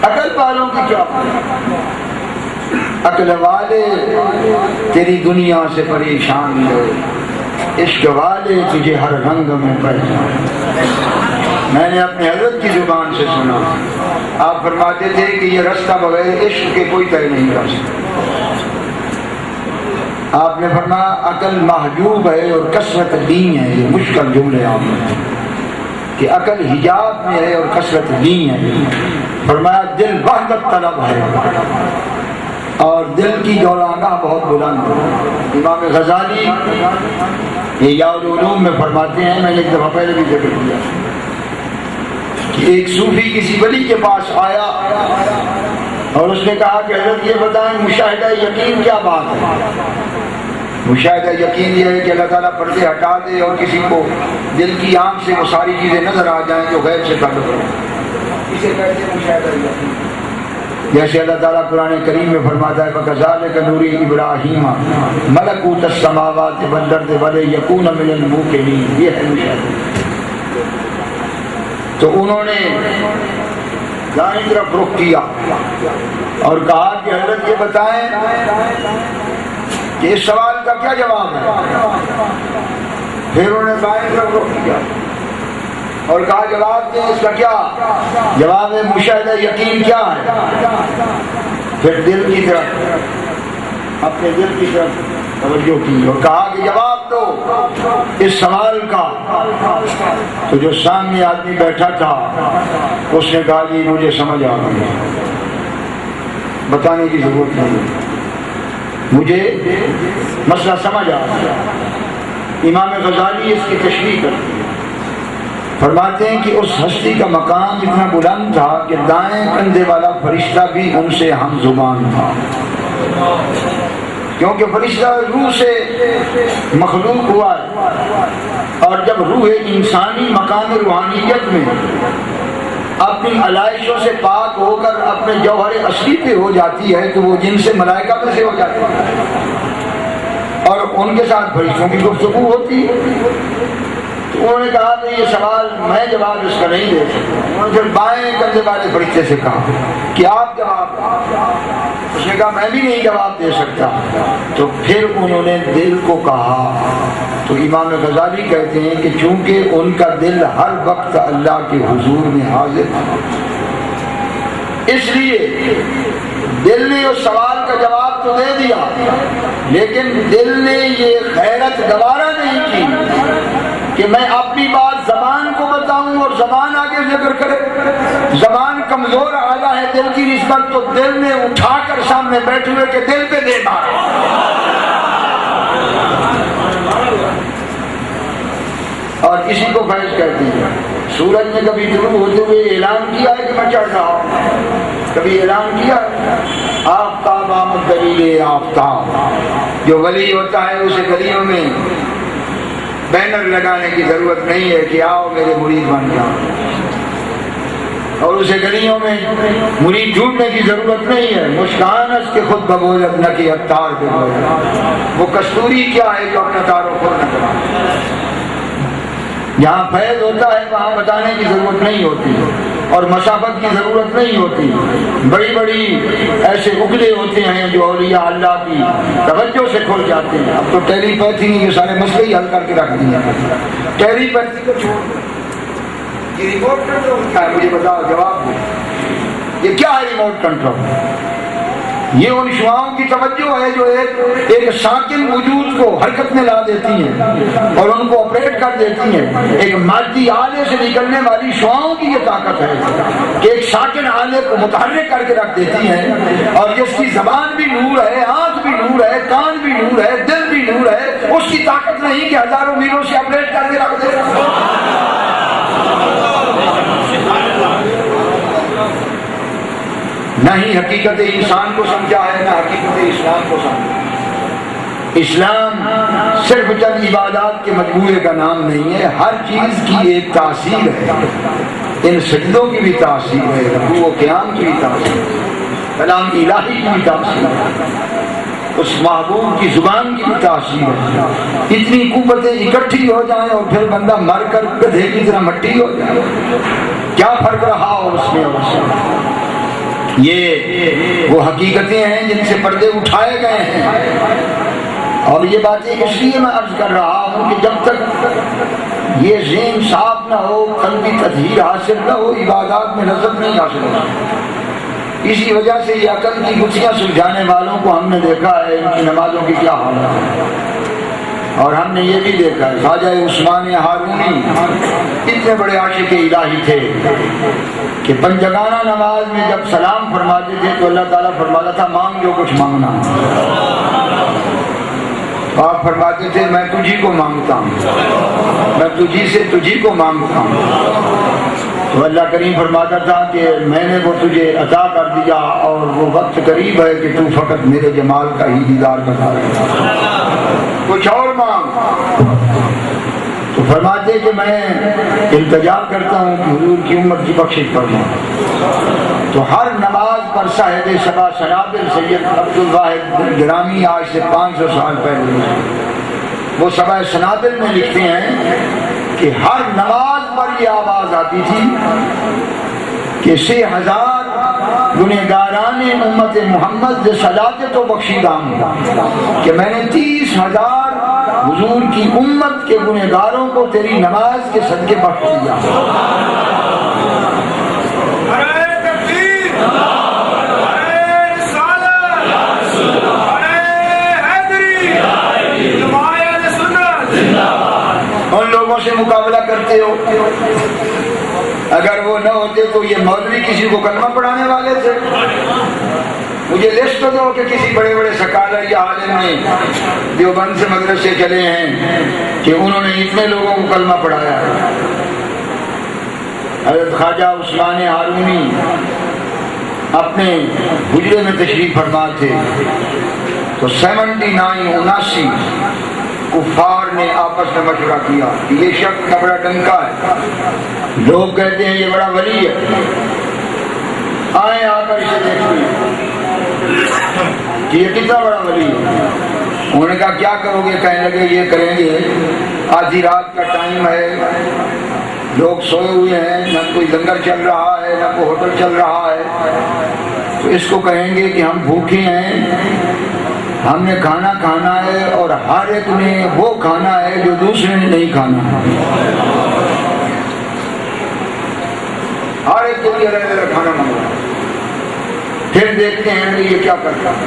عقل والوں کی کیا؟ عقل والے تیری دنیا سے پریشان ہے، عشق والے تجھے ہر رنگ میں پریشان۔ میں نے اپنے حضرت کی زبان سے سنا، آپ فرماتے تھے کہ یہ رستہ بغیر عشق کے کوئی طے نہیں کر سکتا۔ آپ نے فرمایا عقل محجوب ہے اور کثرت دین ہے، یہ مشکل جملے آپ نے کہ عقل حجاب میں ہے اور کثرت دین ہے۔ فرمایا دل وحدت طلب ہے اور دل کی جولاگاہ بہت بلند ہے۔ امام غزالی احیاء العلوم میں فرماتے ہیں، میں نے ایک دفعہ پہلے بھی ذکر کیا کہ ایک صوفی کسی ولی کے پاس آیا اور اس نے کہا کہ حضرت یہ بتائیں مشاہدہ یقین کیا بات ہے؟ مشاہدہ یقین یہ ہے کہ اللہ تعالیٰ پردے ہٹا دے اور کسی کو دل کی آنکھ سے وہ ساری چیزیں نظر آ جائیں جو غیب سے تعلق رکھتے، اسے کہتے ہیں مشاہدہ یقین۔ جیسے اللہ تعالیٰ قرآن کریم میں فرماتا ہے وَكَذَلِكَ نُرِي إِبْرَاهِيمَ مَلَكُوتَ السَّمَاوَاتِ وَالْأَرْضِ وَلِيَكُونَ مِنَ الْمُوقِنِينَ، یہ ہے مشاہدہ۔ تو انہوں نے دائیں طرف رخ کیا اور کہا کہ حضرت یہ بتائیں کہ اس سوال کا کیا جواب ہے؟ پھر انہوں نے بائیں طرف رخ کیا اور کہا جواب دیں اس کا کیا جواب ہے؟ مشاہدہ یقین کیا ہے؟ پھر دل کی طرف اپنے دل کی طرف توجہ کی اور کہا کہ جواب دو اس سوال کا. تو جو سامنے آدمی بیٹھا تھا اس نے کہا جی مجھے سمجھ آ گئی، بتانے کی ضرورت نہیں، مجھے مسئلہ سمجھ آ گیا. امام غزالی اس کی تشریح کرتے ہیں، فرماتے ہیں کہ اس ہستی کا مقام اتنا بلند تھا کہ دائیں کندھے والا فرشتہ بھی ان سے ہم زبان تھا، کیونکہ فرشتہ روح سے مخلوق ہوا ہے، اور جب روح انسانی مقام روحانیت میں اپنی علائشوں سے پاک ہو کر اپنے جوہر اصلی پہ ہو جاتی ہے تو وہ جن سے ملائکہ میں سے ہو جاتی ہے، اور ان کے ساتھ فرشتوں کی گفتگو ہوتی ہے. تو انہوں نے کہا کہ یہ سوال میں جواب اس کا نہیں دے سکتا. انہوں نے پھر بائیں کندھے والے فرشتے سے کہا کہ آپ جواب دیں. اس نے کہا میں بھی نہیں جواب دے سکتا. تو پھر انہوں نے دل کو کہا. تو امام غزالی کہتے ہیں کہ چونکہ ان کا دل ہر وقت اللہ کے حضور میں حاضر تھا، اس لیے دل نے اس سوال کا جواب تو دے دیا، لیکن دل نے یہ غیرت گوارا نہیں کی کہ میں اپنی بات زبان کو بتاؤں اور زبان آگے ذکر کرے. زبان کمزور آلہ ہے دل کی نسبت، تو دل نے اٹھا کر سامنے بیٹھے ہوئے کہ دل پہ دے مارا. اور اسی کو فیض کہتے ہیں. سورج نے کبھی طلوع ہوتے ہوئے اعلان کیا ہے کہ میں چڑھ رہا ہوں؟ کبھی اعلان کیا؟ آفتاب آمد دلیل آفتاب. جو ولی ہوتا ہے اسے گلیوں میں بینر لگانے کی ضرورت نہیں ہے کہ آؤ میرے مرید بن جاؤ، اور اسے گلیوں میں مرید ڈھونڈنے کی ضرورت نہیں ہے. مشکانس کے خود ببولت نہ کی اتار پہ بولت. وہ کستوری کیا ہے جو اپنا تاروں کو نہ کرا. جہاں فیض ہوتا ہے وہاں بتانے کی ضرورت نہیں ہوتی اور مسافت کی ضرورت نہیں ہوتی. بڑی بڑی ایسے عقدے ہوتے ہیں جو اولیاء اللہ کی توجہ سے کھل جاتے ہیں. اب تو ٹیلی پیتھی کے سارے مسئلے ہی حل کر کے رکھ دیے. ٹیلی پیتھی کو چھوڑ یہ ریموٹ کنٹرول کیا ہے؟ مجھے بتاؤ، جواب دو. یہ کیا ہے ریموٹ کنٹرول؟ یہ ان شعاؤں کی توجہ ہے جو ایک ساکن وجود کو حرکت میں لا دیتی ہیں اور ان کو آپریٹ کر دیتی ہیں. ایک مادی آلے سے نکلنے والی شعاؤں کی یہ طاقت ہے کہ ایک ساکن آلے کو متحرک کر کے رکھ دیتی ہیں. اور جس کی زبان بھی نور ہے، آنکھ بھی نور ہے، کان بھی نور ہے، دل بھی نور ہے، اس کی طاقت نہیں کہ ہزاروں میلوں سے آپریٹ کر کے رکھ دے. نہ ہی حقیقت انسان کو سمجھا ہے، نہ حقیقت اسلام کو سمجھا. اسلام صرف چند عبادات کے مجموعے کا نام نہیں ہے، ہر چیز کی ایک تاثیر ہے. ان سجدوں کی بھی تاثیر ہے، رکوع و قیام کی بھی تاثیر ہے، کلام الہی کی بھی تاثیر ہے، اس محبوب کی زبان کی بھی تاثیر ہے. اتنی قوتیں اکٹھی ہو جائیں اور پھر بندہ مر کر گدھے کی طرح مٹی ہو جائے، کیا فرق رہا ہو اس میں اور اس میں. یہ وہ حقیقتیں ہیں جن سے پردے اٹھائے گئے ہیں. اور یہ باتیں اس لیے میں عرض کر رہا ہوں کہ جب تک یہ ذہن صاف نہ ہو، قلبی تطہیر حاصل نہ ہو، عبادات میں لذت نہیں حاصل ہو. اسی وجہ سے یہ عقل کی گتھیاں سلجھانے والوں کو ہم نے دیکھا ہے ان کی نمازوں کی کیا حالت ہے. اور ہم نے یہ بھی دیکھا ہے خواجہ عثمان ہارونی اتنے بڑے عاشق الہی تھے کہ پنجگانہ نماز میں جب سلام فرماتے تھے تو اللہ تعالیٰ فرماتا تھا مانگ جو کچھ مانگنا. آپ فرماتے تھے میں تجھی کو مانگتا ہوں، میں تجھی سے تجھی کو مانگتا ہوں. تو اللہ کریم فرماتا تھا کہ میں نے وہ تجھے عطا کر دیا اور وہ وقت قریب ہے کہ تو فقط میرے جمال کا ہی دیدار بتا رہے، کچھ اور مانگ. تو فرماتے کہ میں التجا کرتا ہوں کہ حضور کی امت کی بخشش فرمائے. تو ہر نماز پر صاحب سبا سنابل سید عبد الواحد گرامی آج سے 500 سال پہلے وہ سبا سنابل میں لکھتے ہیں کہ ہر نماز پر یہ آواز آتی تھی کہ 6,000 گنہگاران امت محمد صلاۃ تو بخشیدام، کہ میں نے 30,000 حضور کی امت کے گنہگاروں کو تیری نماز کے صدقے بخش دیا. سمجھتے ہو؟ اگر وہ نہ ہوتے تو یہ مولوی کسی کو کلمہ پڑھانے والے تھے؟ مجھے لسٹ تو دو کہ کسی بڑے بڑے سکالر یا عالم نے دیوبند سے مدرسے چلے ہیں کہ انہوں نے اتنے لوگوں کو کلمہ پڑھایا ہے۔ حضرت خواجہ عثمان ہارونی اپنے حجرے میں تشریف فرما تھے تو 79 کفار نے آپس میں مشورہ کیا کہ یہ شخص کا بڑا ڈنکا ہے، لوگ کہتے ہیں یہ بڑا ولی ہے، آئیں آ کر اسے دیکھتے ہیں کہ یہ کتنا بڑا ولی ہے۔ انہوں نے کہا کیا کرو گے؟ کہنے لگے یہ کریں گے، آدھی رات کا ٹائم ہے، لوگ سوئے ہوئے ہیں، نہ کوئی لنگر چل رہا ہے نہ کوئی ہوٹل چل رہا ہے، تو اس کو کہیں گے کہ ہم بھوکے ہیں، ہم نے کھانا کھانا ہے اور ہر ایک نے وہ کھانا ہے جو دوسرے نے نہیں کھانا، ہر ایک کو یہ الگ الگ کھانا منگوانا۔ پھر دیکھتے ہیں کہ یہ کیا کرتا ہے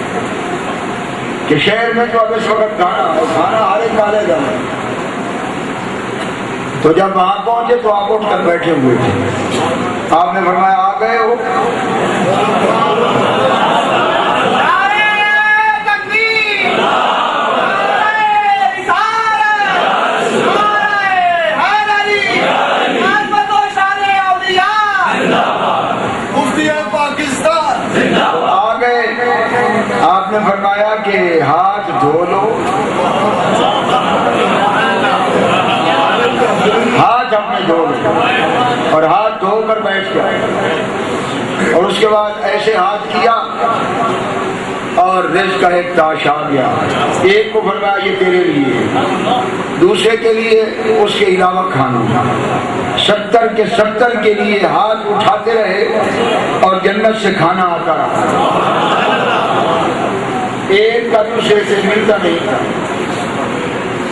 کہ شہر میں تو اب اس وقت کھانا ہر ایک کا الگ ہے۔ تو جب وہاں پہنچے تو آپ اٹھ کر بیٹھے ہوئے تھے، آپ نے فرمایا آ گئے ہو؟ آپ نے فرمایا کہ ہاتھ دھو لو، ہاتھ اپنے دھو لو، اور ہاتھ دھو کر بیٹھ گئے، اور اس کے بعد ایسے ہاتھ کیا اور رزق کا ایک تاش آ گیا۔ ایک کو فرمایا یہ تیرے لیے، دوسرے کے لیے اس کے علاوہ کھانا، 70 کے 70 کے لیے ہاتھ اٹھاتے رہے اور جنت سے کھانا آتا رہا، ایک کا دوسرے سے ملتا نہیں تھا۔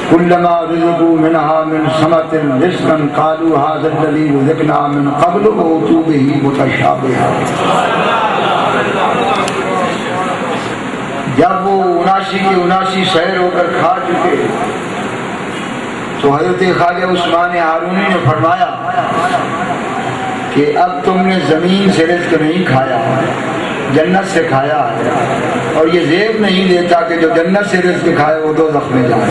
كلما رزقوا منها من ثمرة رزقا قالوا هذا الذي رزقنا من قبل وأتوا به متشابها۔ جب وہ 79 کے 79 سیر ہو کر کھا چکے تو حضرت خواجہ عثمان ہارونی نے فرمایا کہ اب تم نے زمین سے رزق نہیں کھایا، جنت سے کھایا ہے، اور یہ زیب نہیں دیتا کہ جو جنت سے رزق کھائے وہ دوزخ میں جائے۔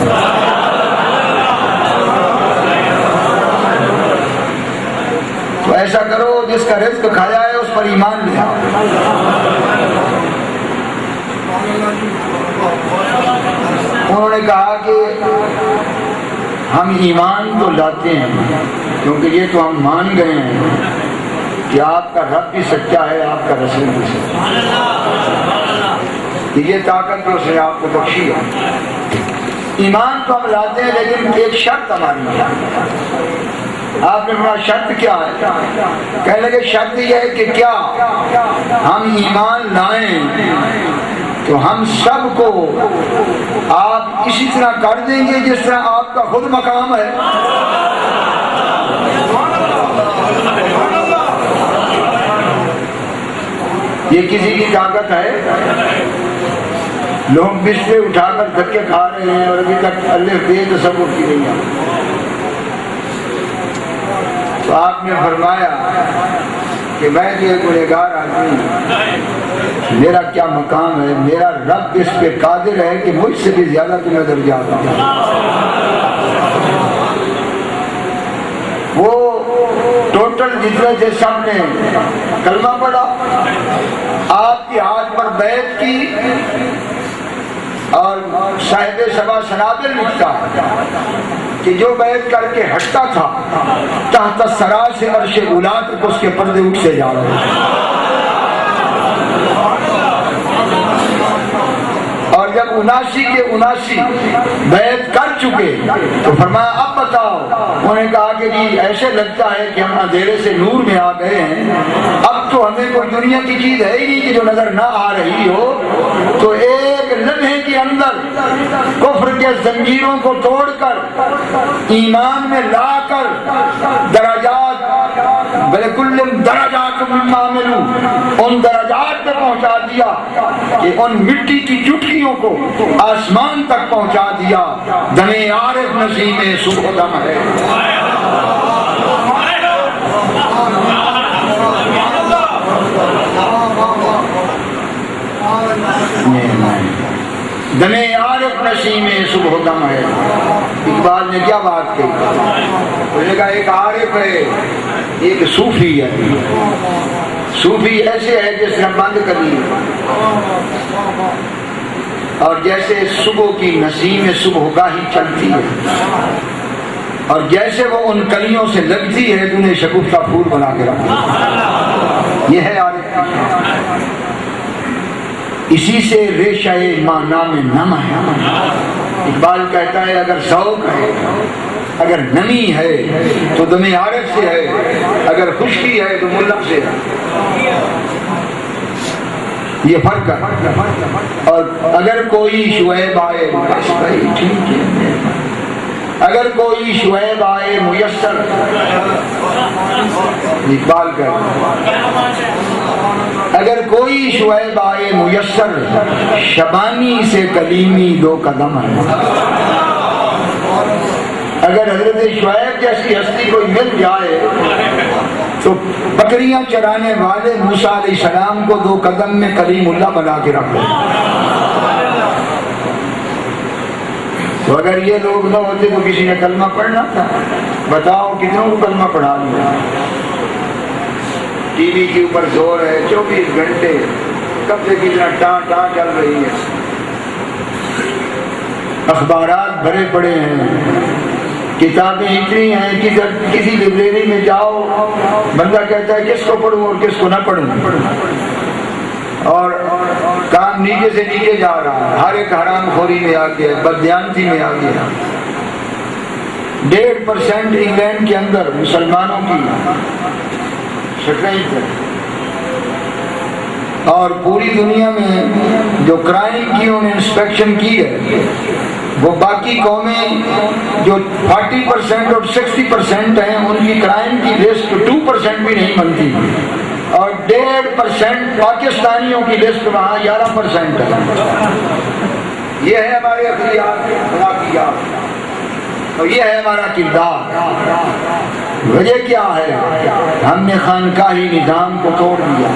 تو ایسا کرو جس کا رزق کھایا ہے اس پر ایمان لے آؤ۔ انہوں نے کہا کہ ہم ایمان تو لاتے ہیں کیونکہ یہ تو ہم مان گئے ہیں کہ آپ کا رب بھی سچا ہے، آپ کا رسول بھی سچا ہے، یہ طاقت تو اس نے آپ کو بخشی ہے۔ ایمان تو ہم لاتے ہیں لیکن ایک شرط ہماری ہے۔ آپ نے فرمایا شرط کیا ہے؟ کہنے لگے شرط یہ ہے کہ کیا ہم ایمان لائیں تو ہم سب کو آپ اسی طرح کر دیں گے جس طرح آپ کا خود مقام ہے۔ یہ کسی کی طاقت ہے؟ لوگ بستر اٹھا کر دھکے کھا رہے ہیں اور ابھی تک الف بے تصور کی نہیں ہے۔ تو آپ نے فرمایا کہ میں تو ایک گنہگار آدمی ہوں، میرا کیا مقام ہے، میرا رب اس پہ قادر ہے کہ مجھ سے بھی زیادہ تمہیں درجات دے۔ وہ ٹوٹل جتنے تھے سب نے کلمہ پڑھا، آپ کے ہاتھ پر بیعت کی، اور صاحب سبا سنابل لکھتا کہ جو بیعت کر کے ہٹتا تھا تحت سرا سے عرش اولا تک اس کے پردے اٹھتے جا رہے ہیں۔ اور جب 79 کے 79 بیعت کر چکے تو فرمایا اب بتاؤ۔ انہوں نے کہا کہ جی ایسے لگتا ہے کہ ہم اندھیرے سے نور میں آ گئے ہیں، اب تو ہمیں کوئی دنیا کی چیز ہے ہی نہیں کہ جو نظر نہ آ رہی ہو۔ تو ایک لمحے کے اندر کفر کے زنجیروں کو توڑ کر ایمان میں لا کر درجات بلکل درجات مما عملوا، ان درجات پہ پہنچا دیا کہ ان مٹی کی چٹکیوں کو آسمان تک پہنچا دیا۔ دم عارف نسیم صبح دم ہے۔ دمِ عارف نسیم صبح دم ہے. اقبال نے کیا بات کہی؟ اس نے کہا ایک عارف ہے، ایک صوفی ہے. صوفی ایسے ہے جس نے بند کر لی، اور جیسے صبح کی نسیم صبح گاہی چلتی ہے، اور جیسے وہ ان کلیوں سے لگتی ہے تو انہیں شگفتہ پھول بنا کے رکھا. یہ ہے عارف. اسی سے ریشہ ماں نام نم ہے. اقبال کہتا ہے اگر ذوق ہے، اگر نمی ہے تو دم عارف سے ہے، اگر خشکی ہے تو ملک سے ہے. یہ فرق ہے. اور اگر کوئی شعیب آئے، اگر کوئی شعیب آئے میسر، اقبال کہتا ہے اگر کوئی شعیب آئے میسر، شبانی سے کلیمی دو قدم ہے. اگر حضرت شعیب جیسی ہستی کوئی مل جائے تو بکریاں چرانے والے موسیٰ علیہ السلام کو دو قدم میں کلیم اللہ بنا کے رکھ دیں. تو اگر یہ لوگ نہ ہوتے تو کسی نے کلمہ پڑھنا تھا. بتاؤ کتنوں کو کلمہ پڑھا دیا. ٹی وی کے اوپر زور ہے، 24 گھنٹے کب سے کتنا ٹاں چل رہی ہے. اخبارات بھرے پڑے ہیں، کتابیں اتنی ہیں کہ کسی لائبریری میں جاؤ بندہ کہتا ہے کس کو پڑھوں اور کس کو نہ پڑھوں، اور کام نیچے سے نیچے جا رہا ہے. ہر ایک حرام خوری میں آ گیا، بددیانتی میں آ گیا. 1.5% انگلینڈ کے اندر مسلمانوں کی شکایت ہے، اور پوری دنیا میں جو کرائم کی انہوں نے انسپیکشن کی ہے وہ باقی قومیں جو 40% اور 60% ہیں ان کی کرائم کی لسٹ 2% بھی نہیں بنتی، اور 1.5% پاکستانیوں کی لسٹ وہاں 11% ہے. یہ ہے ہمارے اخلاقیات اور یہ ہے ہمارا کردار. وجہ کیا ہے؟ ہم نے خانقاہی نظام کو توڑ دیا،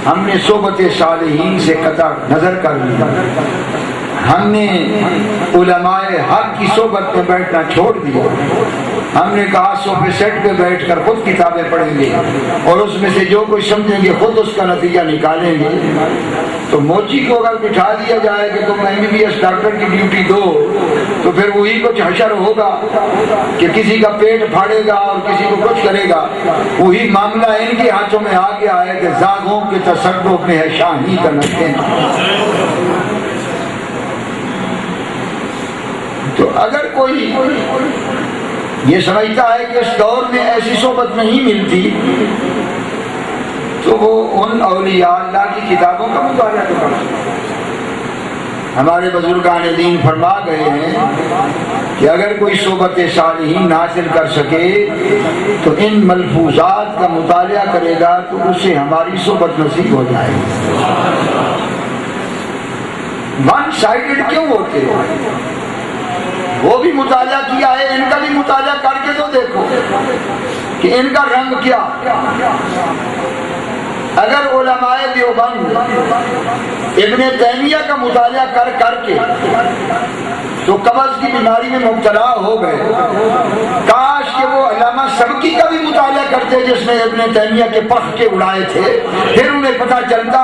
ہم نے صحبت صالحین سے قطع نظر کر لیا، ہم نے علماء حق کی صحبت میں بیٹھنا چھوڑ دیا. ہم نے کہا صوفے سیٹ پہ بیٹھ کر خود کتابیں پڑھیں گے اور اس میں سے جو کوئی سمجھیں گے خود اس کا نتیجہ نکالیں گے. تو موچی کو اگر بٹھا دیا جائے کہ تم MBBS ڈاکٹر کی ڈیوٹی دو تو پھر وہی کچھ حشر ہوگا کہ کسی کا پیٹ پھاڑے گا اور کسی کو کچھ کرے گا. وہی معاملہ ان کے ہاتھوں میں آ گیا ہے کہ زاغوں کے تصرف میں ہے شاہی کا نقطے. تو اگر کوئی یہ سمجھتا ہے کہ اس دور میں ایسی صحبت نہیں ملتی تو وہ ان اولیاء اللہ کی کتابوں کا مطالعہ تو کرتا ہے. ہمارے بزرگان دین فرما گئے ہیں کہ اگر کوئی صحبت صالحین حاصل کر سکے تو ان ملفوظات کا مطالعہ کرے گا تو اسے ہماری صحبت نصیب ہو جائے گی. ون سائیڈڈ کیوں ہوتے ہو؟ وہ بھی مطالعہ کیا ہے، ان کا بھی مطالعہ کر کے تو دیکھو کہ ان کا رنگ کیا. اگر علماء دیوبند ابن تیمیہ کا مطالعہ کر کے تو قبض کی بیماری میں مبتلا ہو گئے، کاش کہ وہ علامہ سبکی کا بھی مطالعہ کرتے جس نے ابن تیمیہ کے پخ کے اڑائے تھے. پھر انہیں پتہ چلتا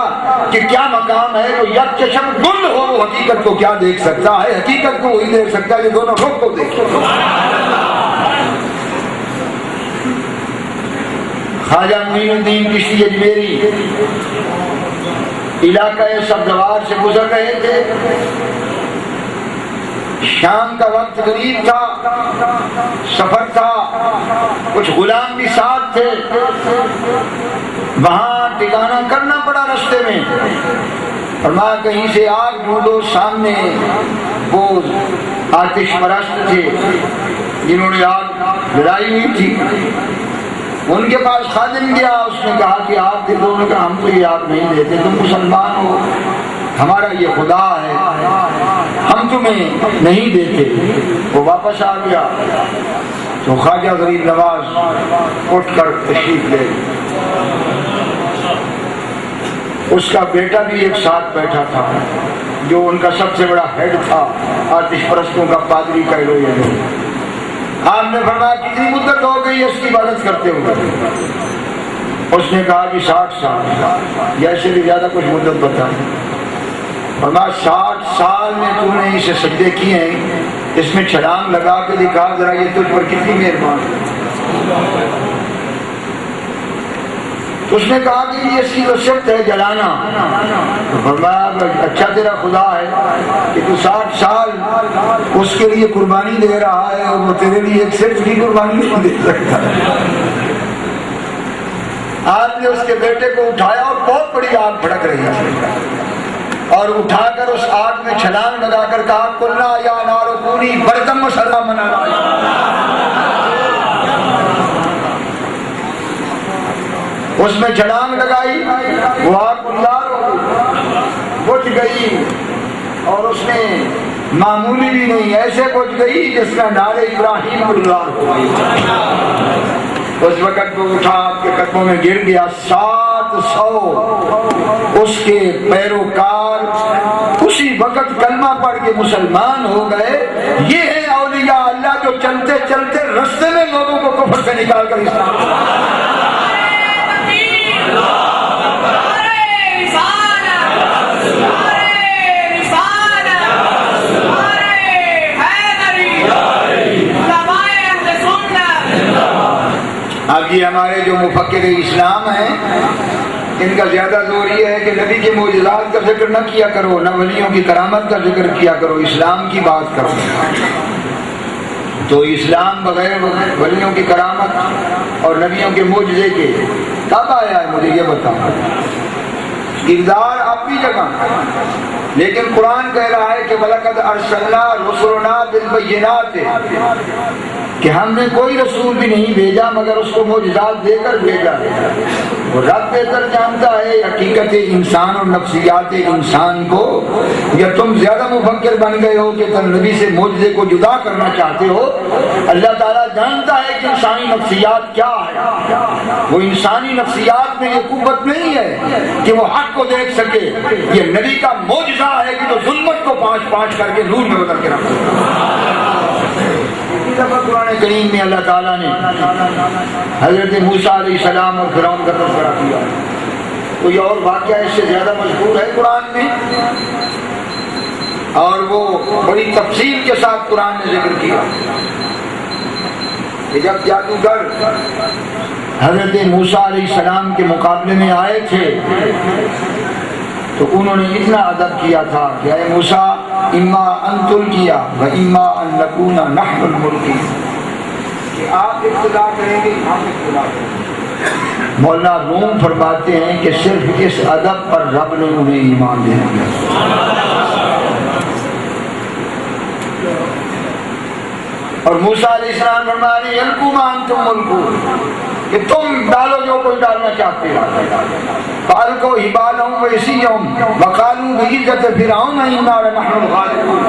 کہ کیا مقام ہے. تو یک چشم گل ہو وہ حقیقت کو کیا دیکھ سکتا ہے؟ حقیقت کو وہی دیکھ سکتا ہے جو دونوں رخ کو دیکھے. خواجہ معین الدین چشتی اجمیری علاقہ سبزوار سے گزر رہے تھے. شام کا وقت قریب تھا، سفر تھا، کچھ غلام بھی ساتھ تھے. وہاں ٹھکانہ کرنا پڑا رستے میں. فرمایا کہیں سے آگ ڈھونڈو. سامنے وہ آتش پرست تھے جنہوں نے آگ جلائی ہوئی تھی. ان کے پاس خادم گیا، اس نے کہا کہ آگ دے دو. نے کہا ہم تو یہ آگ نہیں دیتے، تم مسلمان ہو، ہمارا یہ خدا ہے، ہم تمہیں نہیں دیتے. وہ واپس آ گیا تو خواجہ غریب نواز اٹھ کر تشریف لے. اس کا بیٹا بھی ایک ساتھ بیٹھا تھا جو ان کا سب سے بڑا ہیڈ تھا، آتش پرستوں کا پادری کہہ لو یہ لوگ۔ آپ نے فرمایا کتنی مدت ہو گئی اس کی عبادت کرتے ہوئے؟ اس نے کہا کہ 60 سال، جیسے بھی زیادہ کچھ مدت بتا۔ فرمایا 60 سال میں تو نے اسے سجدے کیے ہیں، اس میں چھلانگ لگا کے دکھا ذرا یہ تجھ پر کتنی مہربان ہے۔ تو اس نے کہا کہ یہ سی وصیت ہے جلانا۔ تو فرمایا اچھا تیرا خدا ہے کہ تو 60 سال اس کے لیے قربانی دے رہا ہے اور وہ تیرے لیے ایک صرف کی قربانی نہیں دے سکتا۔ آپ نے اس کے بیٹے کو اٹھایا اور بہت بڑی آگ بھڑک رہی ہے، اور اٹھا کر اس آگ میں چھلانگ لگا کر کہا قلنا یا نار کونی بردم و سلاما علی۔ اس میں چھلانگ لگائی، وہ آگ گلزار ہو گئی، بجھ گئی، اور اس نے معمولی بھی نہیں ایسے بجھ گئی جس میں نار ابراہیم گلزار ہو گئی۔ اس وقت وہ اٹھا آپ کے قدموں میں گر گیا۔ 700 اس کے پیروکار اسی وقت کلمہ پڑھ کے مسلمان ہو گئے۔ یہ ہے اولیاء اللہ جو چلتے چلتے رستے میں لوگوں کو کفر سے نکال کر اسلام۔ اب یہ ہمارے جو مفکر اسلام ہیں ان کا زیادہ زور یہ ہے کہ نبی کے معجزات کا ذکر نہ کیا کرو، نہ ولیوں کی کرامت کا ذکر کیا کرو، اسلام کی بات کرو۔ تو اسلام بغیر ولیوں کی کرامت اور نبیوں کے معجزے کے کب آیا ہے مجھے یہ بتاؤ؟ کردار اپنی جگہ، لیکن قرآن کہہ رہا ہے کہ وَلَقَدْ أَرْسَلْنَا رُسُلُنَا بِالْبَيِّنَاتِ کہ ہم نے کوئی رسول بھی نہیں بھیجا مگر اس کو معجزات دے کر بھیجا۔ وہ رب بہتر جانتا ہے حقیقت انسان اور نفسیات انسان کو، یا تم زیادہ مفکر بن گئے ہو کہ تم نبی سے معجزے کو جدا کرنا چاہتے ہو؟ اللہ تعالیٰ جانتا ہے کہ انسانی نفسیات کیا ہے۔ وہ انسانی نفسیات میں یہ قوت نہیں ہے کہ وہ حق کو دیکھ سکے، یہ نبی کا معجزہ ہے کہ جو ظلمت کو پانچ پانچ کر کے نور میں بدل کے رکھا۔ قرآن کریم میں اللہ تعالیٰ نے حضرت موسیٰ علیہ السلام اور فرعون کا تذکرہ کیا۔ کوئی اور واقعہ اس سے زیادہ مشہور ہے قرآن میں، اور وہ بڑی تفصیل کے ساتھ قرآن نے ذکر کیا کہ جب جادوگر حضرت موسیٰ علیہ السلام کے مقابلے میں آئے تھے تو انہوں نے اتنا ادب کیا تھا کہ اے موسیٰ اما ان تلقیا و اما ان نکون نحن الملقی، کہ آپ ابتدا کریں گے ہم ابتدا کریں گے۔ مولانا روم فرماتے ہیں کہ صرف اس ادب پر رب نے انہیں ایمان دے دیا۔ اور موسیٰ علیہ السلام فرما رہے ہیں یلقوا ما انتم ملقون، کہ تم ڈالو جو کوئی ڈالنا چاہتے ہو۔ فالقوا حبالهم وعصیهم وقالوا بعزت فرعون انا لنحن الغالبون،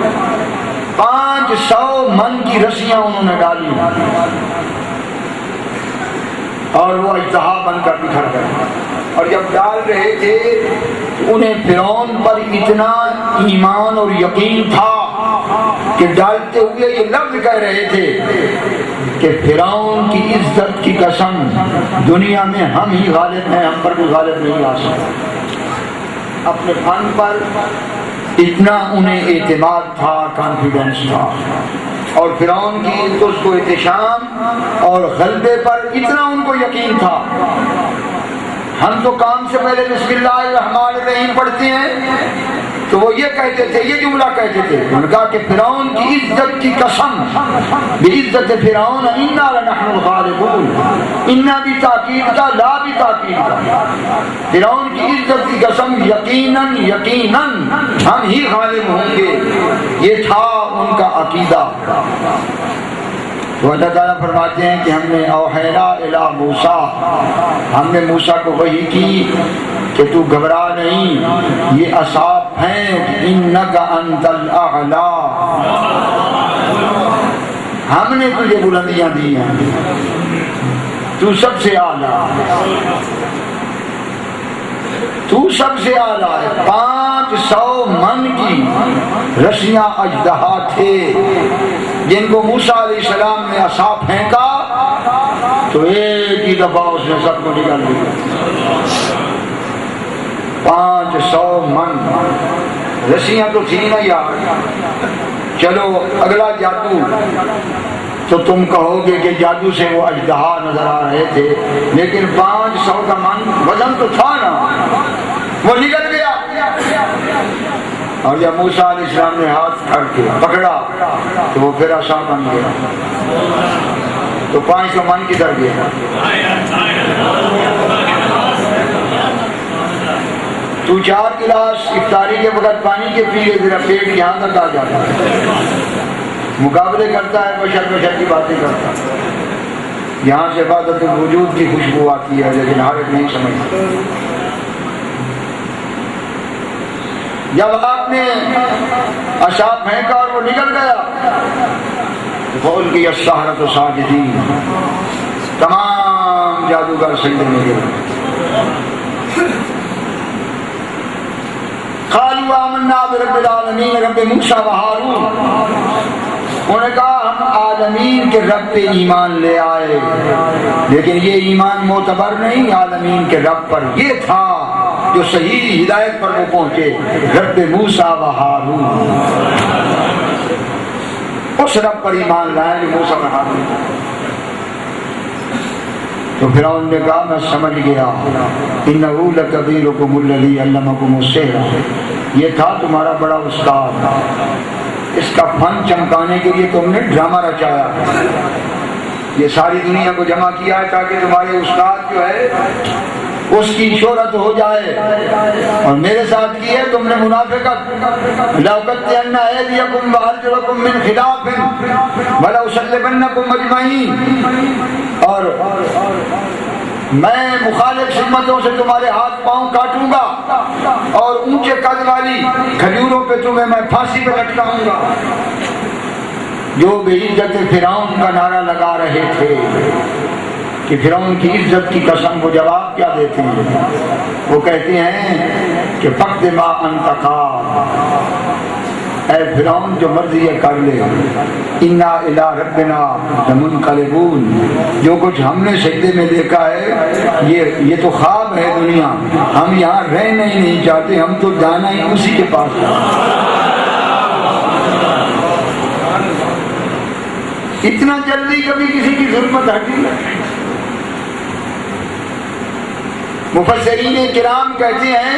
500 من کی رسیاں انہوں نے ڈالی اور وہ اژدہا بن کر بکھر گئے۔ اور جب ڈال رہے تھے انہیں فرعون پر اتنا ایمان اور یقین تھا کہ ڈالتے ہوئے یہ لفظ کہہ رہے تھے کہ فرعون کی عزت کی قسم دنیا میں ہم ہی غالب ہیں، ہم پر کوئی غالب نہیں آ سکتا۔ اپنے فن پر اتنا انہیں اعتماد تھا، کانفیڈنس تھا، اور فرعون کی عزت کو احتشام اور غلبے پر اتنا ان کو یقین تھا۔ ہم تو کام سے پہلے بسم اللہ الرحمن الرحیم پڑھتے ہیں تو وہ یہ کہتے تھے، یہ جملہ کہتے تھے، انہوں نے کہا کہ فرعون کی عزت کی قسم، بعزت فرعون انا لنحن الغالبون، انا بھی تاکید کا، لا بھی تاکید کا، فرعون کی عزت کی قسم یقیناً یقیناً ہم ہی غالب ہوں گے، یہ تھا ان کا عقیدہ۔ تو اللہ تعالیٰ فرماتے ہیں کہ ہم نے اوحینا الی موسیٰ، ہم نے موسیٰ کو وحی کی کہ تو گھبرا نہیں، یہ اصحاب ہیں، انک انت الاعلی، ہم نے تجھے بلندیاں دی ہیں، تو سب سے اعلیٰ۔ تو سب سے اعلیٰ ہے۔ 500 من کی رسیاں اژدہا تھے جن کو موسیٰ علیہ السلام نے عصا پھینکا تو ایک ہی دفعہ اس نے سب کو نکال دیا۔ 500 من رسیاں تو تھی نا یار۔ چلو اگلا جادو تو تم کہو گے کہ جادو سے وہ اژدہا نظر آ رہے تھے، لیکن 500 کا من وزن تو تھا نا، وہ نکل گیا۔ اور جب موسیٰ علیہ السلام نے ہاتھ کر کے پکڑا تو وہ پھر عصا بن گیا۔ تو 500 من کدھر گیا؟ تو 4 گلاس افطاری کے وقت پانی کے پی لے، تیرا پیٹ یہاں تک آ جاتا ہے۔ مقابلے کرتا ہے، بشر کی باتیں کرتا ہے، یہاں سے عبادت وجود کی خوشبو آتی ہے، لیکن ہر ایک نہیں سمجھتا۔ جب آپ نے عصا پھینکا اور وہ نکل گیا تو قول کی السحرۃ ساجدین، تمام جادوگر سجدے میں گرے۔ قالوا آمنا برب العالمین رب موسیٰ و ہارون، انہوں نے کہا ہم عالمین کے رب پہ ایمان لے آئے، لیکن یہ ایمان معتبر نہیں عالمین کے رب پر، یہ تھا جو صحیح ہدایت پر وہ پہنچے، رب موسیٰ و ہارون، اس رب پر ایمان لائے جو موسیٰ و ہارون۔ تو فرعون نے کہا میں سمجھ گیا، انہ لکبیرکم الذی علمکم السحر، یہ تھا تمہارا بڑا استاد، اس کا فن چمکانے کے لیے تم نے ڈرامہ رچایا، یہ ساری دنیا کو جمع کیا ہے تاکہ تمہارے استاد جو ہے اس کی شہرت ہو جائے، اور میرے ساتھ کی ہے تم نے منافقت، لأقطعن أيديكم وأرجلكم من خلاف ولأصلبنكم أجمعين، اور میں مخالف سمتوں سے تمہارے ہاتھ پاؤں کاٹوں گا اور اونچے قد والی کھجوروں پہ تمہیں میں پھانسی پہ لٹکاؤں گا۔ جو بے عزت فرعون کا نعرہ لگا رہے تھے کہ فرعون کی عزت کی قسم، وہ جواب کیا دیتے ہیں؟ وہ کہتے ہیں کہ فقد ما انت قال، اے فرعون جو مرضی ہے کر لے، انا الی ربنا لمنقلبون، جو کچھ ہم نے سجدے میں دیکھا ہے یہ تو خواب ہے دنیا، ہم یہاں رہنا ہی نہیں چاہتے، ہم تو جانا ہی اسی کے پاس ہے۔ اتنا جلدی کبھی کسی کی ضرورت ہٹی ہے؟ مفسرین کرام کہتے ہیں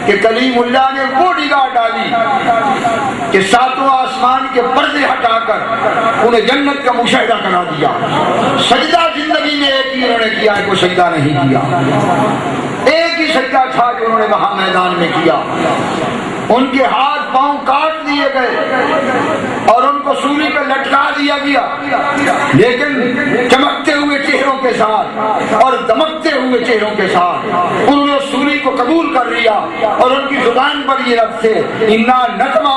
کہ کلیم اللہ نے وہ نگاہ ڈالی کہ 7 آسمان کے پردے ہٹا کر انہیں جنت کا مشاہدہ کرا دیا۔ سجدہ زندگی میں ایک ہی انہوں نے کیا ہے، کوئی سجدہ نہیں کیا، ایک ہی سجدہ تھا جو انہوں نے وہاں میدان میں کیا۔ ان کے ہاتھ پاؤں کاٹ دیے گئے اور ان کو سولی پہ لٹکا دیا گیا، لیکن چمکتے ہوئے چہروں کے ساتھ اور دمکتے ہوئے چہروں کے ساتھ انہوں نے سولی کو قبول کر لیا، اور ان کی زبان پر یہ لفظ تھے انا نطمع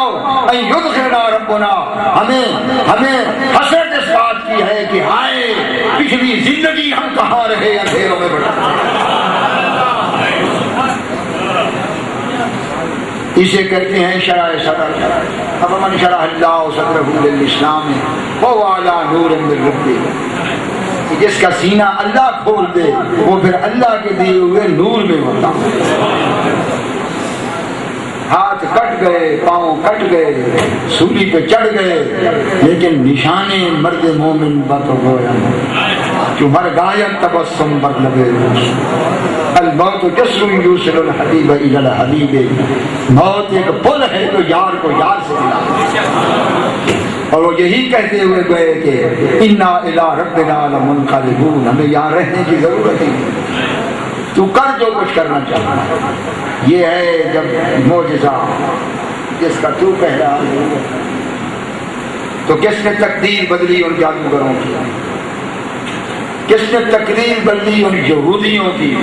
ان یدخلنا ربنا، ہمیں حسرت اس بات کی ہے کہ ہائے پچھلی زندگی ہم کہاں رہے اندھیروں میں بڑھا۔ اسے کہتے ہیں شرح صدر، فمن شرح اللہ صدرہ للاسلام فهو علی نور من ربہ، جس کا سینہ اللہ کھول دے وہ پھر اللہ کے دیے ہوئے نور میں ہوتا۔ ہاتھ کٹ گئے، پاؤں کٹ گئے، سولی پہ چڑھ گئے، لیکن نشانے مرد مومن پر تو گویا جو مر غایت تبسم پر لگے۔ الموت جسر یوصل الحبیب الی الحبیب، موت ایک پل ہے جو یار کو یار سے ملا، اور وہ یہی کہتے ہوئے گئے کہ انا الی ربنا لمنقلبون، ہمیں یہاں رہنے کی ضرورت نہیں، تو کر جو کچھ کرنا چاہتا ہے۔ یہ ہے جب معجزہ جس کا تو کہہ رہا ہے، تو کس نے تقدیر بدلی ان جادوگروں کی؟ کس نے تقدیر بدلی ان یہودیوں کی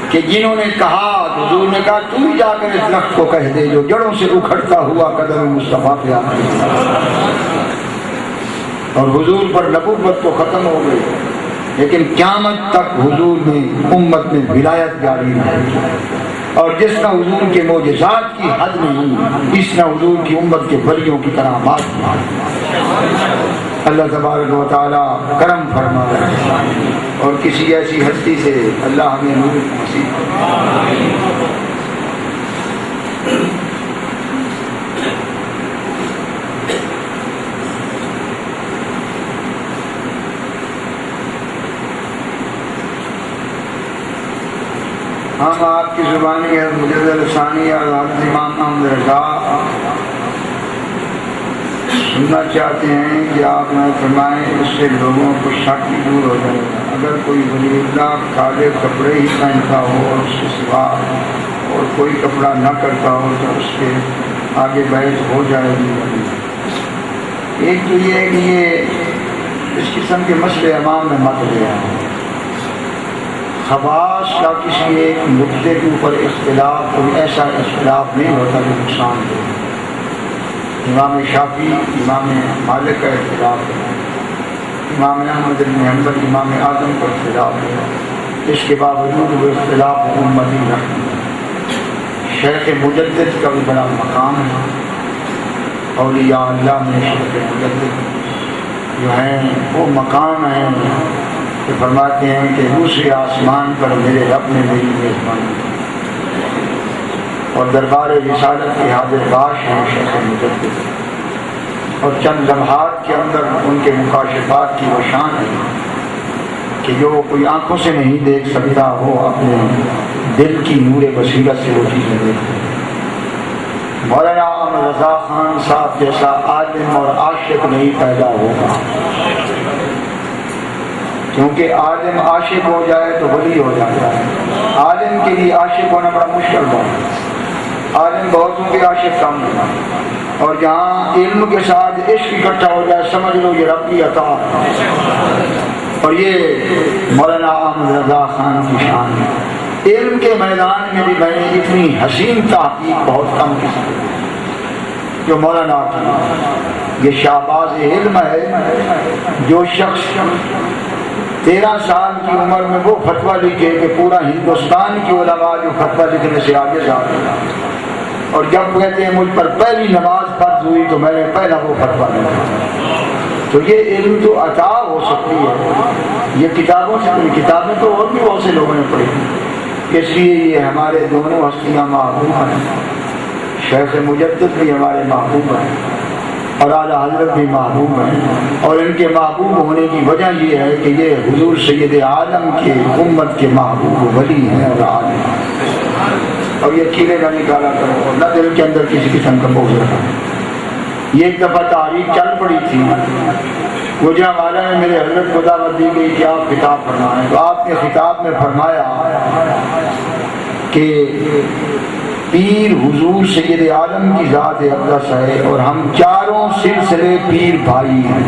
کہ جنہوں نے کہا، حضور نے کہا تو ہی جا کر اس درخت کو کہہ دے جو جڑوں سے اکھڑتا ہوا قدم مصطفیٰ پہ آ گیا، اور حضور پر نبوت تو ختم ہو گئی، لیکن قیامت تک حضور میں امت میں ولایت جاری رہے گی، اور جس طرح حضور کے معجزات کی حد نہیں، اس طرح حضور کی امت کے ولیوں کی کرامات کی حد نہیں۔ اللہ تبارک و تعالی کرم فرمائے اور کسی ایسی ہستی سے اللہ ہمیں نور نصیب فرمائے۔ ہم آپ کی زبانی ہے مجدد ثانی اور حضرت امام احمد رضا سننا چاہتے ہیں کہ آپ نے فرمائیں، اس سے لوگوں کو شک دور ہو جائے گا۔ اگر کوئی ولی اللہ کالے کپڑے ہی پہنتا ہو اور اس کے سوا اور کوئی کپڑا نہ کرتا ہو تو اس کے آگے بیعت ہو جائے گی۔ ایک تو یہ ہے کہ یہ اس قسم کے مسئلے امام میں مت لیا، خواص کا کسی ایک نقطے کے اوپر اختلاف، کوئی ایسا اختلاف نہیں ہوتا جو نقصان دے۔ امام شافعی امام مالک کا اختلاف ہے، امام احمد بن حنبل امام اعظم کا اختلاف ہے، اس کے باوجود وہ اختلاف امتی رکھتے ہیں۔ شیخ مجدد کا بھی بڑا مقام ہے، اولیاء اللہ میں شیخ مجدد جو ہیں وہ مقام ہیں کہ فرماتے ہیں کہ دوسرے آسمان پر میرے رب نے میری میزبانی اور دربار رسالت کے حاضر باش ہیں شیخ مجدد، اور چند لمحات کے اندر ان کے مکاشفات کی وہ شان ہے کہ جو کوئی آنکھوں سے نہیں دیکھ سکتا وہ اپنے دل کی نور بصیرت سے وہ چیزیں دیکھتے ہیں۔ مولانا احمد رضا خان صاحب جیسا عالم اور عاشق نہیں پیدا ہوگا، کیونکہ عالم عاشق ہو جائے تو ولی ہو جاتا ہے۔ عالم کے لیے عاشق ہونا بڑا مشکل بات ہے، عالم بہتوں کے عاشق کم ہے، اور جہاں علم کے ساتھ عشق اکٹھا ہو جائے سمجھ لو یہ رب کی عطا ہے، اور یہ مولانا احمد رضا خان کی شان ہے۔ علم کے میدان میں بھی میں نے اتنی حسین تحقیق بہت کم کی جو مولانا کی۔ یہ شہباز علم ہے جو شخص 13 سال کی عمر میں وہ فتویٰ لکھے کہ پورا ہندوستان کی علماء جو فتویٰ لکھنے سے آگے جا رہے ہیں، اور جب کہتے ہیں مجھ پر پہلی نماز فرض ہوئی تو میں نے پہلا وہ فتویٰ لکھا۔ تو یہ علم تو عطا ہو سکتی ہے، یہ کتابوں سے، کتابیں تو اور بھی بہت سے لوگوں نے پڑھی، اس لیے یہ ہمارے دونوں ہستیاں محبوب ہیں، شیخ مجدد بھی ہمارے محبوب ہیں اور اعلیٰ حضرت بھی محبوب ہیں، اور ان کے محبوب ہونے کی وجہ یہ ہے کہ یہ حضور سید عالم کے امت کے محبوب ولی ہیں اور عالم ہیں۔ اور یہ کھیلے نہ نکالا کرو اور نہ دل کے اندر کسی قسم کا بوجھ رکھا۔ یہ ایک دفعہ تاریخ چل پڑی تھی، گوجرانوالہ میں میرے حضرت کو دعوت دی گئی کہ آپ خطاب فرمائیں، تو آپ نے خطاب میں فرمایا کہ پیر حضور سید عالم کی ذات اقدس ہے اور ہم چاروں سلسلے پیر بھائی ہیں،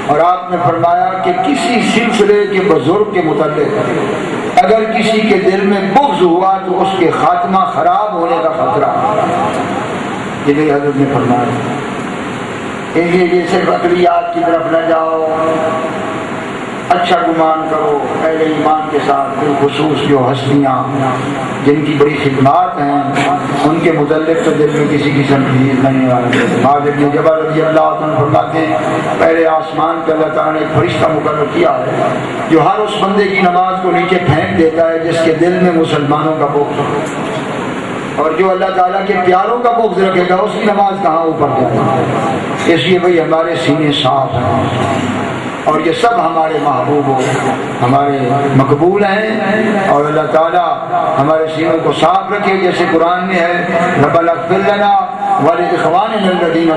اور آپ نے فرمایا کہ کسی سلسلے کے بزرگ کے متعلق اگر کسی کے دل میں بغض ہوا تو اس کے خاتمہ خراب ہونے کا خطرہ ہے۔ یہ میرے حضرت نے فرمایا، یہ صرف عقلیات کی طرف نہ جاؤ، اچھا گمان کرو اہل ایمان کے ساتھ، بالخصوص جو ہستیاں جن کی بڑی خدمات ہیں ان کے متعلق تو دل میں کسی قسم کی چیز نہیں آ رہی۔ حاضر بن جبل رضی اللہ عنہ فرماتے ہیں پہلے آسمان پہ اللہ تعالیٰ نے ایک فرشتہ مقرر کیا ہے جو ہر اس بندے کی نماز کو نیچے پھینک دیتا ہے جس کے دل میں مسلمانوں کا بغض ہو، اور جو اللہ تعالیٰ کے پیاروں کا بغض رکھے گا اس کی نماز کہاں اوپر جائے گی۔ اس لیے بھائی ہمارے سینے صاف ہیں اور یہ سب ہمارے محبوب ہو، ہمارے مقبول ہیں، اور اللہ تعالیٰ ہمارے سینوں کو صاف رکھے، جیسے قرآن میں ہے ربنا اغفر لنا ولاخواننا الذین